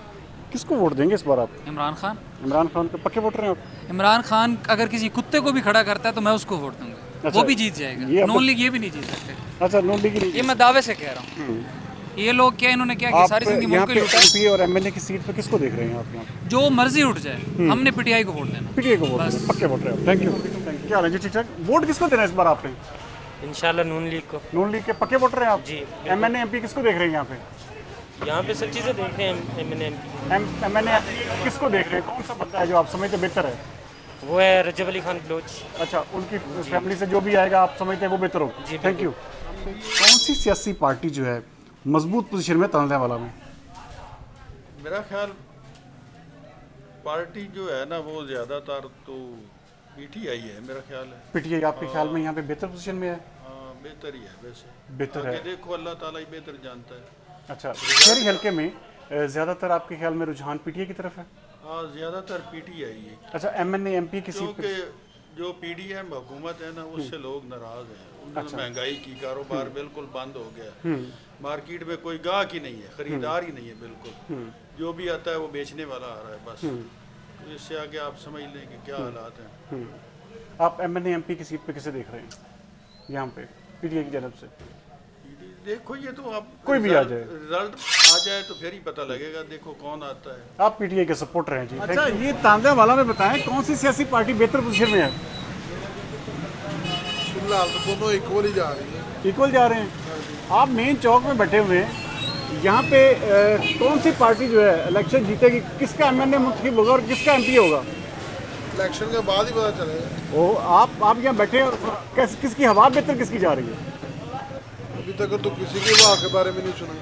[SPEAKER 1] किसको वोट देंगे इस बार आप?
[SPEAKER 20] इमरान खान।
[SPEAKER 1] इमरान खान के पक्के वोटर हैं आप?
[SPEAKER 20] इमरान खान अगर किसी कुत्ते को भी खड़ा करता है तो मैं उसको वोट दूंगा।
[SPEAKER 1] अच्छा,
[SPEAKER 20] वो भी जीत जाएगा। नून लीग ये भी नहीं जीत सकते।
[SPEAKER 1] अच्छा, नून लीग नहीं?
[SPEAKER 20] ये मैं दावे से कह रहा हूँ। ये लोग क्या इन्होंने क्या किया, सारी जिंदगी मुल्क को लूटा।
[SPEAKER 1] MP और MNA की सीट पे किसको देख रहे हैं आप यहाँ?
[SPEAKER 20] जो मर्जी उठ जाए, हमने PTI को वोट देना।
[SPEAKER 1] PTI को वोट देना, पक्के वोटर हैं। Thank you. क्या हाल है जी? ठीक ठाक। वोट किसको देना है इस बार आपने?
[SPEAKER 21] इंशाल्लाह नून लीग को।
[SPEAKER 1] नून लीग के पक्के वोटर हैं आप जी? MNA MP किसको देख रहे हैं यहाँ पे?
[SPEAKER 21] यहाँ पे सब चीज़ें देख रहे हैं।
[SPEAKER 1] MNA किसको देख रहे हैं? कौन सा बंदा है जो आप समझते बेहतर है?
[SPEAKER 21] वो है रजब अली खान बलोच।
[SPEAKER 1] अच्छा, उनकी फैमिली से जो भी आएगा आप समझते हैं वो बेहतर हो? जी थैंक यू। कौन सी सियासी पार्टी जो है मजबूत पोजीशन में तांदलेवाला में?
[SPEAKER 27] मेरा ख्याल पार्टी जो है ना वो ज़्यादातर तो PTI है मेरा ख्याल है।
[SPEAKER 1] PTI आपके ख्याल में यहाँ पे बेहतर पोजीशन में है?
[SPEAKER 27] हाँ बेहतर ही है वैसे।
[SPEAKER 1] बेहतर है।
[SPEAKER 27] देखो अल्लाह ताला ही बेहतर जानता है।
[SPEAKER 1] अच्छा, शहरी हल्के में ज़्यादातर आपके ख्याल में रुझान PTI की तरफ है?
[SPEAKER 27] हाँ ज़्यादातर PTI है।
[SPEAKER 1] अच्छा, MNA MP की सीट पे?
[SPEAKER 27] जो PDM हुकूमत है ना उससे लोग नाराज हैं। अच्छा। महंगाई की, कारोबार बिल्कुल बंद हो गया, मार्केट में कोई गाहक ही नहीं है, खरीदार ही नहीं है बिल्कुल। जो भी आता है वो बेचने वाला आ रहा है बस। तो इससे आगे आप समझ लें कि क्या हालात हैं।
[SPEAKER 1] आप MNA MP की सीट पे किसे देख रहे हैं यहाँ पे PTI की जानब से?
[SPEAKER 27] देखो ये तो आप
[SPEAKER 1] कोई भी आ जाए,
[SPEAKER 27] रिजल्ट आ जाए तो फिर ही पता लगेगा। देखो कौन आता है।
[SPEAKER 1] आप PTI के सपोर्टर हैं जी। अच्छा, ये तांदलेवाला में बताएं कौन सी सियासी पार्टी बेहतर पोजीशन में है?
[SPEAKER 27] फिलहाल तो दोनों इक्वल ही जा रही है।
[SPEAKER 1] इक्वल जा रहे हैं। आप मेन चौक में बैठे हुए हैं, यहाँ पे कौन सी पार्टी जो है इलेक्शन जीतेगी? किसका MNA मुंतखब होगा और किसका MP होगा?
[SPEAKER 27] इलेक्शन के बाद ही पता चलेगा।
[SPEAKER 1] ओ आप यहाँ बैठे और किसकी हवा बेहतर किसकी जा रही है?
[SPEAKER 27] अभी तक तो किसी के वाह के बारे में नहीं सुना।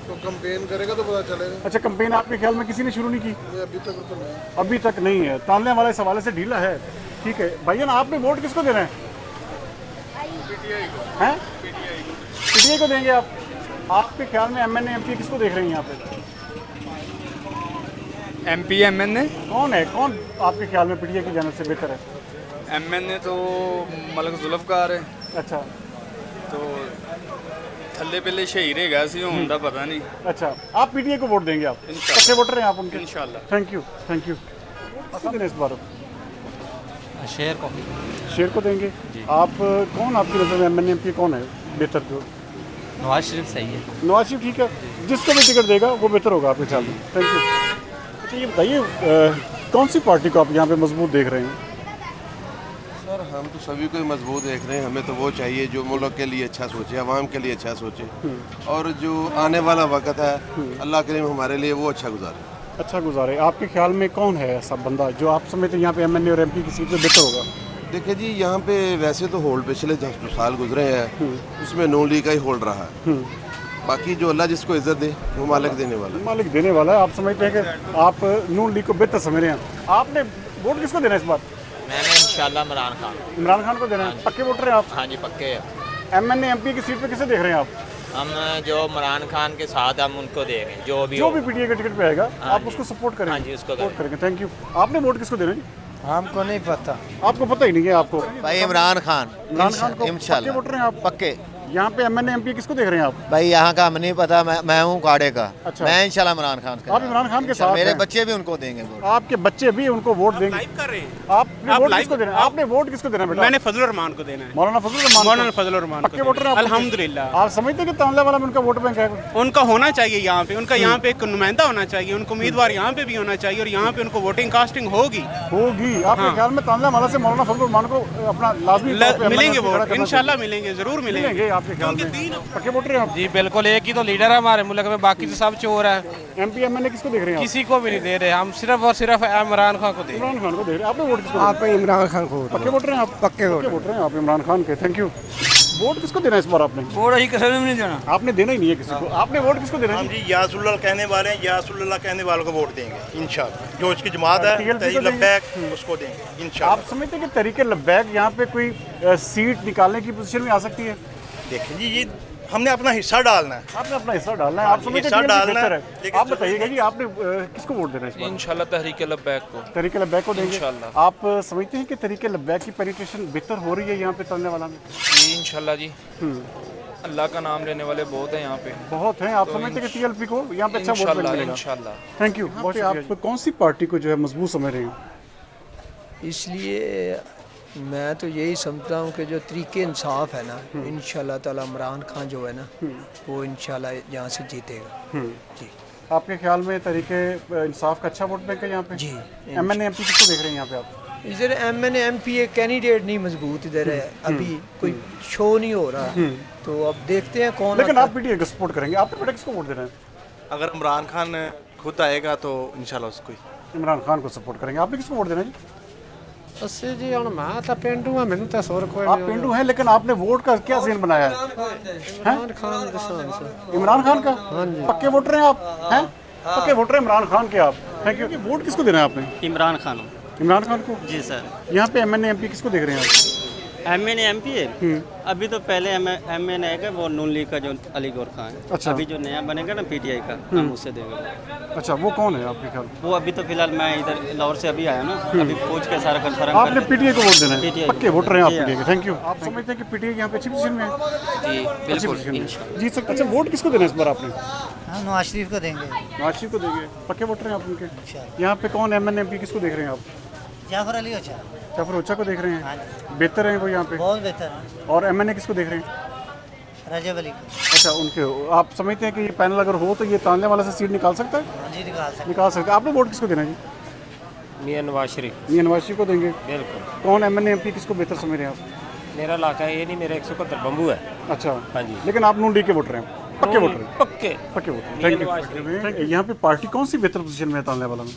[SPEAKER 27] तो कैंपेन करेगा तो पता चलेगा।
[SPEAKER 1] अच्छा, कैंपेन आपके ख्याल में किसी ने शुरू नहीं की?
[SPEAKER 27] अभी तक तो नहीं।
[SPEAKER 1] अभी तक नहीं है। तांदलेवाला इस हवाले से ढीला है। ठीक है भाईजान, आपने वोट किसको देना है?
[SPEAKER 27] PTI को।
[SPEAKER 1] हैं? PTI को देंगे आप? आपके ख्याल में MNA MP किसको देख रहे हैं यहाँ पे?
[SPEAKER 21] MP MNA
[SPEAKER 1] कौन है? कौन आपके ख्याल में PTI की जानब से बेहतर है?
[SPEAKER 2] MNA तो मलक जुल्फकार है।
[SPEAKER 1] अच्छा
[SPEAKER 2] तो थल्ले पहले शहीर है सी हूं दा पता नहीं।
[SPEAKER 1] अच्छा आप पीटीआई को वोट देंगे आप? अच्छे वोटर हैं आप उनके?
[SPEAKER 2] इंशाल्लाह।
[SPEAKER 1] Thank you thank you. इस बार शेर को देंगे। आप कौन आपकी नज़र में MNA MP कौन है बेहतर? जो
[SPEAKER 18] नवाज शरीफ सही है।
[SPEAKER 1] नवाज शरीफ ठीक है, जिसको भी टिकट देगा वो बेहतर होगा आपके ख्याल में? Thank you. अच्छा ये बताइए कौन सी पार्टी को आप यहाँ पे मजबूत देख रहे हैं?
[SPEAKER 3] सर हम तो सभी को ही मजबूत देख रहे हैं। हमें तो वो चाहिए जो मुल्क के लिए अच्छा सोचे, आवाम के लिए अच्छा सोचे, और जो आने वाला वक्त है अल्लाह करीम हमारे लिए वो अच्छा गुजारे।
[SPEAKER 1] अच्छा गुजारे। आपके ख्याल में कौन है ऐसा बंदा जो आप समझते हैं यहाँ पे MNA और MP की सीट पे बेहतर होगा?
[SPEAKER 3] देखिए जी, यहाँ पे वैसे तो होल्ड पिछले 10 साल गुजरे हैं, उसमें नून लीग का ही होल्ड रहा है। बाकी जो अल्लाह जिसको इज्जत दे वो मालिक देने वाला है।
[SPEAKER 1] मालिक देने वाला है। आप समझते हैं कि आप नून लीग को बेहतर समझ रहे हैं। आपने वोट किसको देना है इस बार?
[SPEAKER 4] मैंने इंशाल्लाह इमरान खान।
[SPEAKER 1] इमरान खान को देना है? पक्के वोटर हैं आप?
[SPEAKER 4] हाँ जी पक्के है।
[SPEAKER 1] MNA MP की सीट पे किसे देख रहे हैं आप?
[SPEAKER 4] हम जो इमरान खान के साथ हम उनको देंगे, जो भी
[SPEAKER 1] पीटीआई के टिकट पे आएगा आप उसको सपोर्ट करेंगे?
[SPEAKER 4] हाँ जी उसको
[SPEAKER 1] सपोर्ट करेंगे। Thank you. आपने वोट किसको देना है?
[SPEAKER 8] हमको नहीं पता।
[SPEAKER 1] आपको पता ही नहीं है? आपको
[SPEAKER 8] भाई इमरान खान।
[SPEAKER 1] इमरान खान को
[SPEAKER 8] इंशाल्लाह।
[SPEAKER 1] पक्के वोटर हैं आप?
[SPEAKER 8] पक्के।
[SPEAKER 1] यहाँ पे MNA MP किसको देख रहे हैं आप?
[SPEAKER 8] भाई यहाँ का हमें नहीं पता, मैं हूँ काड़े का।
[SPEAKER 1] अच्छा।
[SPEAKER 8] मैं इंशाल्लाह इमरान खान का।
[SPEAKER 1] आप इमरान खान के साथ
[SPEAKER 8] मेरे
[SPEAKER 1] हैं?
[SPEAKER 8] बच्चे भी उनको देंगे वोट।
[SPEAKER 1] आपके बच्चे भी उनको वोट देंगे? आपने वोट किसको देना है? आपने वोट किसको देना है बेटा?
[SPEAKER 9] मैंने फजलुर रहमान को देना है।
[SPEAKER 1] मौलाना फजलुर रहमान।
[SPEAKER 9] मौलाना फजलुर रहमान
[SPEAKER 1] पक्के वोटर हैं
[SPEAKER 9] अल्हम्दुलिल्लाह।
[SPEAKER 1] आप समझते हैं कि तांदला वाला में उनका वोट बैंक है?
[SPEAKER 9] उनका होना चाहिए यहाँ पे, उनका यहाँ पे एक नुमाइंदा होना चाहिए, उनको उम्मीदवार यहाँ पे भी होना चाहिए और यहाँ पे उनको वोटिंग कास्टिंग होगी।
[SPEAKER 1] आपके ख्याल में तांदला वाला से मौलाना फजलुर रहमान को अपना लाजमी
[SPEAKER 9] मिलेंगे वोट? इंशाल्लाह मिलेंगे, जरूर मिलेंगे।
[SPEAKER 1] आपके ख्याल में पक्के वोटर हैं आप?
[SPEAKER 9] जी बिल्कुल, एक ही तो लीडर है हमारे मुल्क में, बाकी तो सब चोर है।
[SPEAKER 1] MP MNA किसको देख रहे हैं?
[SPEAKER 9] किसी को भी नहीं दे रहे, हम सिर्फ और सिर्फ इमरान खान को दे रहे हैं।
[SPEAKER 1] इमरान खान को दे रहे हैं। आपने वोट किसको?
[SPEAKER 8] आप इमरान खान को।
[SPEAKER 1] पक्के वोटर हैं आप? पक्के वोटर हैं आप इमरान खान के। Thank you. वोट किसको देना है इस बार आपने?
[SPEAKER 8] वोट ही किसी को नहीं देना।
[SPEAKER 1] आपने देना ही नहीं है किसी को। आपने वोट किसको देना है?
[SPEAKER 10] जी यासुल्लाह कहने वाले हैं, यासुल्लाह कहने वालों को वोट देंगे इंशाल्लाह। जो उसकी जमात है तहरीक लब्बैक उसको देंगे इंशाल्लाह।
[SPEAKER 1] आप समझते हैं कि तहरीक लब्बैक यहाँ पे कोई सीट निकालने की पोजीशन में आ सकती है?
[SPEAKER 10] देखिए जी, ये हमने अपना हिस्सा डालना है।
[SPEAKER 1] आपने अपना हिस्सा डालना है। आप समझते हैं कि
[SPEAKER 10] डालना
[SPEAKER 1] बेहतर
[SPEAKER 10] है।
[SPEAKER 1] है? आप बताइएगा जी, आपने किसको वोट देना है इस बार?
[SPEAKER 9] इंशाल्लाह तहरीक लब्बैक को।
[SPEAKER 1] तहरीक लब्बैक को देंगे
[SPEAKER 9] इंशाल्लाह।
[SPEAKER 1] आप समझते हैं कि तहरीक लब्बैक की पेनिट्रेशन बेहतर हो रही है यहाँ पे तांदला वाला में?
[SPEAKER 9] जी इंशाल्लाह जी। अल्लाह का नाम लेने वाले बहुत हैं यहाँ पे,
[SPEAKER 1] बहुत हैं। आप समझते हैं कि TLP को यहाँ पे अच्छा वोट मिलेगा?
[SPEAKER 9] इंशाल्लाह।
[SPEAKER 1] Thank you. आप कौन सी पार्टी को जो है मजबूत समझ रहे हैं?
[SPEAKER 8] इसलिए मैं तो यही समझता हूँ कि जो तरीके इंसाफ है ना, इंशाल्लाह ताला इमरान खान जो है ना वो इंशाल्लाह यहाँ से जीतेगा। जी।
[SPEAKER 1] आपके ख्याल में तरीके इंसाफ का अच्छा वोट बैंक है यहाँ पे?
[SPEAKER 8] जी।
[SPEAKER 1] MNA MP किसको देख रहे हैं यहाँ पे आप?
[SPEAKER 8] इधर MNA MP एक कैंडिडेट नहीं मजबूत इधर है, अभी कोई शो नहीं हो रहा, तो अब देखते हैं कौन।
[SPEAKER 1] लेकिन आप PTI को सपोर्ट करेंगे? आपने बेटा किसको वोट देना है?
[SPEAKER 10] अगर इमरान खान खुद आएगा तो इंशाल्लाह उसको ही।
[SPEAKER 1] इमरान खान को सपोर्ट करेंगे। आपने किसको वोट देना है जी?
[SPEAKER 9] अस्सी जी हम मैं तो पेंडू हां, मैंने तो सोर कोई
[SPEAKER 1] आप पेंडू हैं, लेकिन आपने वोट का क्या सीन बनाया है?
[SPEAKER 9] इमरान खान के।
[SPEAKER 1] इमरान खान का? पक्के वोटर हैं आप? हैं? पक्के वोटर हैं इमरान खान के आप? Thank you. वोट किसको देना है आपने?
[SPEAKER 26] इमरान खान।
[SPEAKER 1] इमरान खान को?
[SPEAKER 26] जी सर।
[SPEAKER 1] यहाँ पे MNA MP किसको देख रहे हैं आप?
[SPEAKER 26] MNA MP है? अभी तो पहले MNA है वो नून लीग का जो अलीगौर खान है।
[SPEAKER 1] अच्छा।
[SPEAKER 26] अभी जो नया बनेगा ना PTI का, हम उससे देंगे।
[SPEAKER 1] अच्छा, वो कौन है आपके ख्याल?
[SPEAKER 26] वो अभी तो फिलहाल मैं इधर लाहौर से अभी आया ना, अभी पूछ के सारा कंफर्म।
[SPEAKER 1] आपने PTI को वोट देना है?
[SPEAKER 26] PTI
[SPEAKER 1] पक्के वोटर हैं आप PTI के। Thank you. आप समझते हैं कि PTI यहाँ पे अच्छी पोजीशन में है?
[SPEAKER 26] जी बिल्कुल
[SPEAKER 1] जीत सकते। अच्छा, वोट किसको देना है इस बार आपने?
[SPEAKER 8] हम नवाज शरीफ को देंगे।
[SPEAKER 1] नवाज शरीफ को देंगे। पक्के वोटर हैं आप उनके? यहाँ पे कौन MNA MP किसको देख रहे हैं आप?
[SPEAKER 8] जाफर अली ओछा।
[SPEAKER 1] जाफर ओछा को देख रहे हैं? बेहतर है वो यहाँ पे?
[SPEAKER 8] बहुत बेहतर है।
[SPEAKER 1] और MNA किसको देख रहे हैं?
[SPEAKER 8] रजब अली।
[SPEAKER 1] अच्छा, उनके। आप समझते हैं कि ये पैनल अगर हो तो ये तांदले वाला से सीट निकाल सकता है?
[SPEAKER 8] जी
[SPEAKER 1] निकाल सकता है। आपने वोट किसको देना है जी?
[SPEAKER 9] मियां नवाज शरीफ।
[SPEAKER 1] मियां नवाज शरीफ को देंगे।
[SPEAKER 9] बिल्कुल।
[SPEAKER 1] कौन MNA MP किसको बेहतर समझ रहे हैं आप?
[SPEAKER 9] मेरा इलाका ये नहीं, मेरा 171 बम्बू है।
[SPEAKER 1] अच्छा।
[SPEAKER 9] हाँ जी।
[SPEAKER 1] लेकिन आप नून लीग के वोटर हैं? पक्के वोटर हैं?
[SPEAKER 9] पक्के
[SPEAKER 1] वोटर। Thank you. यहाँ पे पार्टी कौन सी बेहतर पोजीशन में है तांदले वाला में?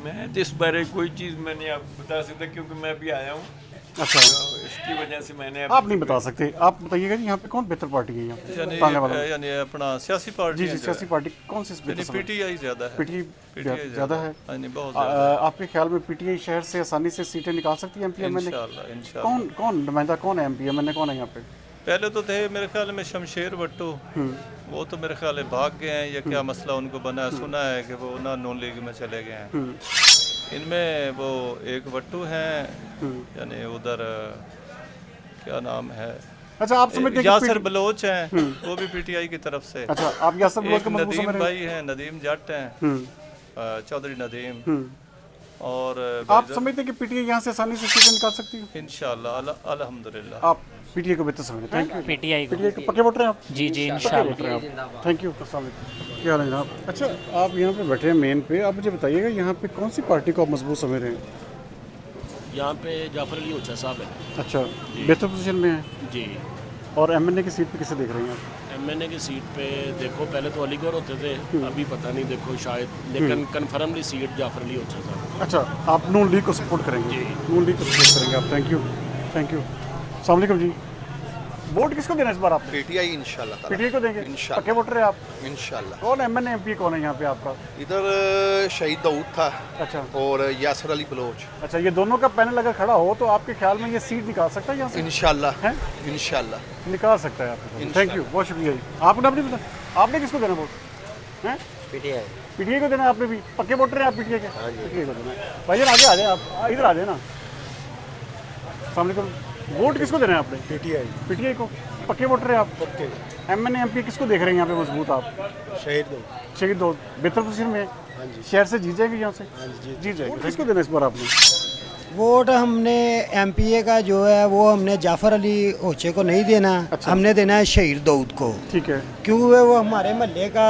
[SPEAKER 23] मैं तो इस बारे कोई चीज़ मैंने आप बता सकता क्योंकि मैं भी आया हूँ।
[SPEAKER 1] अच्छा।
[SPEAKER 23] तो इसकी वजह से मैंने
[SPEAKER 1] आप नहीं बता सकते। आप बताइएगा जी, यहाँ पे कौन बेहतर पार्टी है? यहाँ तांदले वाला में?
[SPEAKER 27] यानी अपना सियासी पार्टी।
[SPEAKER 1] जी, सियासी पार्टी कौन सी बेहतर?
[SPEAKER 27] PTI ज़्यादा है।
[SPEAKER 1] PTI ज़्यादा है?
[SPEAKER 27] बहुत।
[SPEAKER 1] आपके ख्याल में PTI शहर से आसानी से सीटें निकाल सकती है MP MNA?
[SPEAKER 27] इंशाल्लाह।
[SPEAKER 1] कौन नुमाइंदा कौन है MP MNA कौन है यहाँ पे?
[SPEAKER 27] पहले तो थे मेरे ख्याल में शमशेर भट्टो, वो तो मेरे ख्याल में भाग गए हैं या क्या मसला उनको बना है, सुना है कि वो ना नून लीग में चले गए हैं।
[SPEAKER 7] इनमें वो एक वट्टू हैं, यानी उधर क्या नाम है,
[SPEAKER 1] अच्छा आप समझते हैं कि
[SPEAKER 7] यासर बलोच हैं, वो भी पीटीआई की तरफ से।
[SPEAKER 1] अच्छा आप यासर बलोच
[SPEAKER 7] एक
[SPEAKER 1] के मजबूत
[SPEAKER 7] नदीम
[SPEAKER 1] समझ रहे
[SPEAKER 7] भाई
[SPEAKER 1] हैं?
[SPEAKER 7] हैं, नदीम जट हैं, चौधरी नदीम। और
[SPEAKER 1] आप समझते हैं कि पीटीआई यहाँ से आसानी से सीटें निकाल सकती है?
[SPEAKER 7] इंशाल्लाह अल्हम्दुलिल्लाह।
[SPEAKER 1] आप पीटीआई को बेहतर समझ रहे हैं? Thank you.
[SPEAKER 21] पीटीआई
[SPEAKER 1] को पक्के वोटर हैं आप?
[SPEAKER 21] जी जी इंशाल्लाह।
[SPEAKER 1] Thank you. क्या हाल है जनाब? अच्छा आप यहाँ पे बैठे हैं मेन पे, आप मुझे बताइएगा यहाँ पे कौन सी पार्टी को आप मजबूत समझ रहे हैं?
[SPEAKER 5] यहाँ पे जाफर अली ओछा साहब है।
[SPEAKER 1] अच्छा बेहतर पोजीशन में है
[SPEAKER 5] जी।
[SPEAKER 1] और एमएनए की सीट पे किसे देख रहे हैं आप?
[SPEAKER 5] एमएनए की सीट पे देखो पहले तो अलीगढ़ होते थे, अभी पता नहीं, देखो शायद, लेकिन कन्फर्मली सीट जाफर अली ओछा साहब।
[SPEAKER 1] अच्छा आप नून लीग को सपोर्ट करेंगे? नून लीग को सपोर्ट करेंगे आप। Thank you thank you. अस्सलाम वालेकुम जी। वोट किसको देना इस बार आपने?
[SPEAKER 11] पीटीआई इंशाल्लाह ताला।
[SPEAKER 1] पीटीआई को देंगे?
[SPEAKER 11] इंशाल्लाह।
[SPEAKER 1] पक्के वोटर है आप?
[SPEAKER 11] इंशाल्लाह।
[SPEAKER 1] कौन एमएनए एमपी कौन है यहाँ पे आपका?
[SPEAKER 11] इधर शहीद दाऊद था।
[SPEAKER 1] अच्छा।
[SPEAKER 11] और यासर अली बलोच।
[SPEAKER 1] अच्छा ये दोनों का पैनल अगर खड़ा हो तो आपके ख्याल में ये सीट निकाल सकता है यहाँ से?
[SPEAKER 11] इंशाल्लाह इंशाल्लाह
[SPEAKER 1] निकाल सकता है आपको। थैंक यू बहुत शुक्रिया जी। आपने अपनी पता आपने किसको देना वोट हैं?
[SPEAKER 11] पीटीआई।
[SPEAKER 1] पीटीआई को देना आपने भी? पक्के वोटर हैं आप पीटीआई के? पीटीआई को देना। भाई आगे आ जाए आप, इधर आ जाए ना। अस्सलाम वालेकुम। वोट किसको देना है आपने?
[SPEAKER 11] पीटीआई।
[SPEAKER 1] पीटीआई को पक्के वोटर हैं आप?
[SPEAKER 11] पक्के।
[SPEAKER 1] एमएनए एमपी किसको देख रहे हैं यहाँ पे मजबूत आप?
[SPEAKER 11] शहीद दाऊद।
[SPEAKER 1] शहीद दाऊद बेहतर पोजीशन में है? शहर से जीत जाएगी यहाँ से? जीत जाएगी। किसको देना इस बार आपने?
[SPEAKER 12] वोट हमने एमपीए का जो है वो हमने जाफर अली ओछे को नहीं देना। अच्छा। हमने देना है शहीद दाऊद को।
[SPEAKER 1] ठीक है।
[SPEAKER 12] क्योंकि वो हमारे महल्ले का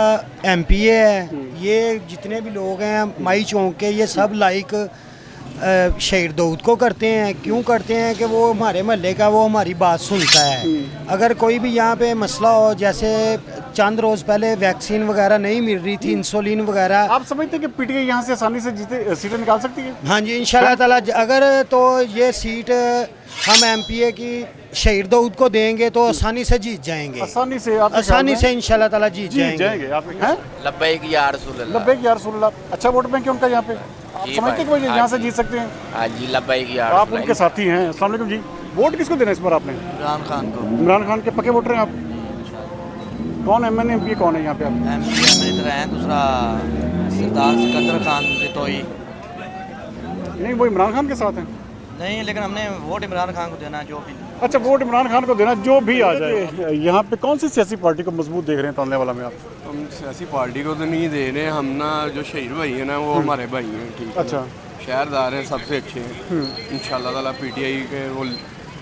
[SPEAKER 12] एमपीए है। ये जितने भी लोग हैं माई चौक के, ये सब लाइक शहीद दाऊद को करते हैं। क्यों करते हैं कि वो हमारे महल्ले का, वो हमारी बात सुनता है। अगर कोई भी यहाँ पे मसला हो, जैसे चंद रोज़ पहले वैक्सीन वगैरह नहीं मिल रही थी, इंसुलिन वगैरह।
[SPEAKER 1] आप समझते हैं कि पीटीआई यहाँ से आसानी से सीटें निकाल सकती है?
[SPEAKER 12] हाँ जी इंशाल्लाह ताला। अगर तो ये सीट हम एमपीए की शहीद दाऊद को देंगे तो आसानी से जीत जाएंगे।
[SPEAKER 1] आसानी से?
[SPEAKER 12] आसानी से इंशाल्लाह ताला जीत जाएंगे।
[SPEAKER 1] आप हैं?
[SPEAKER 4] लब्बैक या रसूलल्लाह।
[SPEAKER 1] लब्बैक या रसूलल्लाह। अच्छा वोट बैंक है उनका यहाँ पे? आप समझते हैं कि वो यहाँ से जीत सकते हैं?
[SPEAKER 4] हाँ जी लब्बैक या
[SPEAKER 1] आप उनके साथी हैं। अस्सलाम वालेकुम जी। वोट किसको देना इस बार आपने?
[SPEAKER 11] इमरान खान को।
[SPEAKER 1] इमरान खान के पक्के वोटर हैं आप? कौन एमएनए एमपी कौन है यहाँ पे आप?
[SPEAKER 11] एमपी में इधर हैं, दूसरा सरदार सिकंदर खान बितोई।
[SPEAKER 1] नहीं वो इमरान खान के साथ हैं?
[SPEAKER 11] नहीं, लेकिन हमने वोट इमरान खान को देना जो भी।
[SPEAKER 1] अच्छा वोट इमरान खान को देना जो भी आ जाए। यहाँ पे कौन सी सियासी पार्टी को मजबूत देख रहे हैं तांदले वाला में आप?
[SPEAKER 14] हम सियासी पार्टी को तो नहीं दे रहे, हम ना जो शहीद भाई है ना वो हमारे भाई हैं। ठीक है।
[SPEAKER 1] अच्छा
[SPEAKER 14] शहरदार हैं, सबसे अच्छे हैं। इंशाल्लाह ताला पीटीआई के वो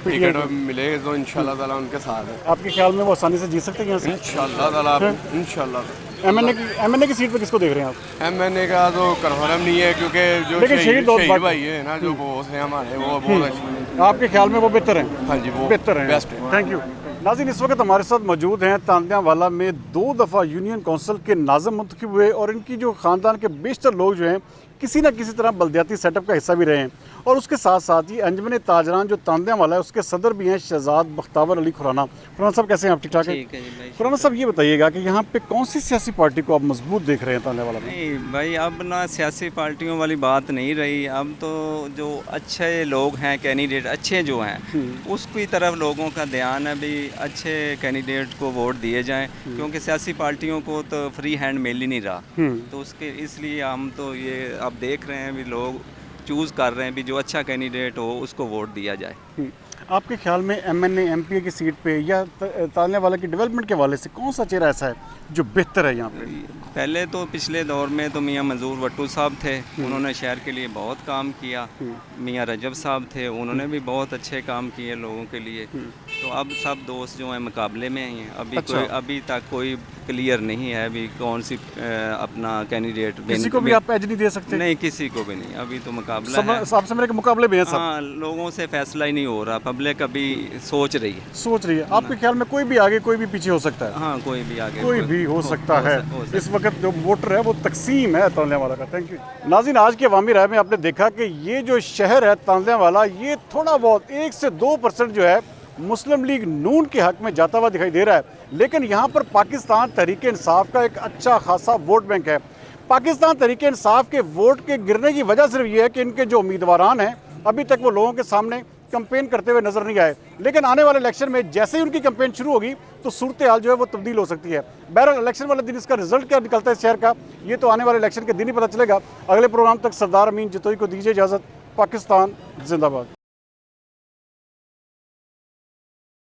[SPEAKER 14] टिकट मिले तो इंशाल्लाह ताला उनके साथ है।
[SPEAKER 1] आपके ख्याल में वो आसानी से जीत सकते हैं यहाँ से?
[SPEAKER 14] इंशाल्लाह ताला इंशाल्लाह।
[SPEAKER 1] एमएनए की सीट पे किसको देख रहे हैं आप?
[SPEAKER 14] एमएनए का तो कन्फर्म नहीं है, क्योंकि जो शहीद भाई है ना, जो बॉस है हमारे, वो बहुत अच्छे।
[SPEAKER 1] आपके ख्याल में वो बेहतर हैं?
[SPEAKER 14] हाँ जी वो
[SPEAKER 1] बेहतर हैं।
[SPEAKER 14] बेस्ट है।
[SPEAKER 1] Thank you. नाज़रीन इस वक्त हमारे साथ मौजूद हैं तांदल्यावाला में 2 दफ़ा यूनियन काउंसिल के नाज़िम मुंतखब हुए और इनकी जो ख़ानदान के बेशतर लोग जो हैं किसी न किसी तरह बल्दियाती सेटअप का हिस्सा भी रहे हैं। और उसके साथ साथ ही अंजमन ताजरान जो तांदल्यावाला है उसके सदर भी हैं शहजाद बख्तावर अली खुराना। खुराना साहब कैसे हैं आप? ठीक ठाक हैं? खुराना साहब ये बताइएगा कि यहाँ पे कौन सी सियासी पार्टी को आप मजबूत देख रहे हैं तांदल्यावाला में?
[SPEAKER 22] नहीं भाई अब ना सियासी पार्टियों वाली बात नहीं रही। अब तो जो अच्छे लोग हैं, कैंडिडेट अच्छे जो हैं, उसकी तरफ लोगों का ध्यान है भी अच्छे कैंडिडेट को वोट दिए जाएं, क्योंकि सियासी पार्टियों को तो फ्री हैंड मिल ही नहीं रहा। तो उसके इसलिए हम तो ये अब देख रहे हैं भी लोग चूज़ कर रहे हैं भी जो अच्छा कैंडिडेट हो उसको वोट दिया जाए।
[SPEAKER 1] आपके ख्याल में एमएनए एमपीए की सीट पे या तांदल्यावाला की डेवलपमेंट के हवाले से कौन सा चेहरा ऐसा है जो बेहतर है यहाँ पे?
[SPEAKER 22] पहले तो पिछले दौर में तो मियाँ मंजूर वट्टू साहब थे, उन्होंने शहर के लिए बहुत काम किया। मियाँ रजब साहब थे, उन्होंने भी बहुत अच्छे काम किए लोगों के लिए। तो अब सब दोस्त जो हैं मुकाबले में ही हैं। अभी तक कोई क्लियर नहीं है भी कौन सी अपना कैंडिडेट।
[SPEAKER 1] किसी को भी आप एज नहीं दे सकते?
[SPEAKER 22] नहीं किसी को भी नहीं, अभी तो मुकाबला है।
[SPEAKER 1] आपसे मेरे मुकाबले में है सब।
[SPEAKER 22] हाँ लोगों से फैसला ही नहीं हो रहा, पब्लिक अभी सोच रही है।
[SPEAKER 1] आपके ख्याल में कोई भी आगे कोई भी पीछे हो सकता है?
[SPEAKER 22] हाँ कोई भी आगे
[SPEAKER 1] कोई भी हो सकता है। इस वक्त जो वोटर है वो तकसीम है तांदल्यावाला का। थैंक यू नाज़रीन। आज की अवामी राय में आपने देखा कि ये जो शहर है तांदल्यावाला, ये थोड़ा बहुत 1 से 2% जो है मुस्लिम लीग नून के हक में जाता हुआ दिखाई दे रहा है, लेकिन यहाँ पर पाकिस्तान तहरीक इंसाफ का एक अच्छा खासा वोट बैंक है। पाकिस्तान तहरीक इंसाफ के वोट के गिरने की वजह सिर्फ ये है कि इनके जो उम्मीदवारान हैं अभी तक वो लोगों के सामने कंपेन करते हुए नजर नहीं आए, लेकिन आने वाले इलेक्शन में जैसे ही उनकी कंपेन शुरू होगी तो सूरत हाल जो है वो तब्दील हो सकती है। बहरहाल इलेक्शन वाले दिन इसका रिजल्ट क्या निकलता है शहर का, ये तो आने वाले इलेक्शन के दिन ही पता चलेगा। अगले प्रोग्राम तक सरदार अमीन जतोई को दीजिए इजाज़त। पाकिस्तान जिंदाबाद।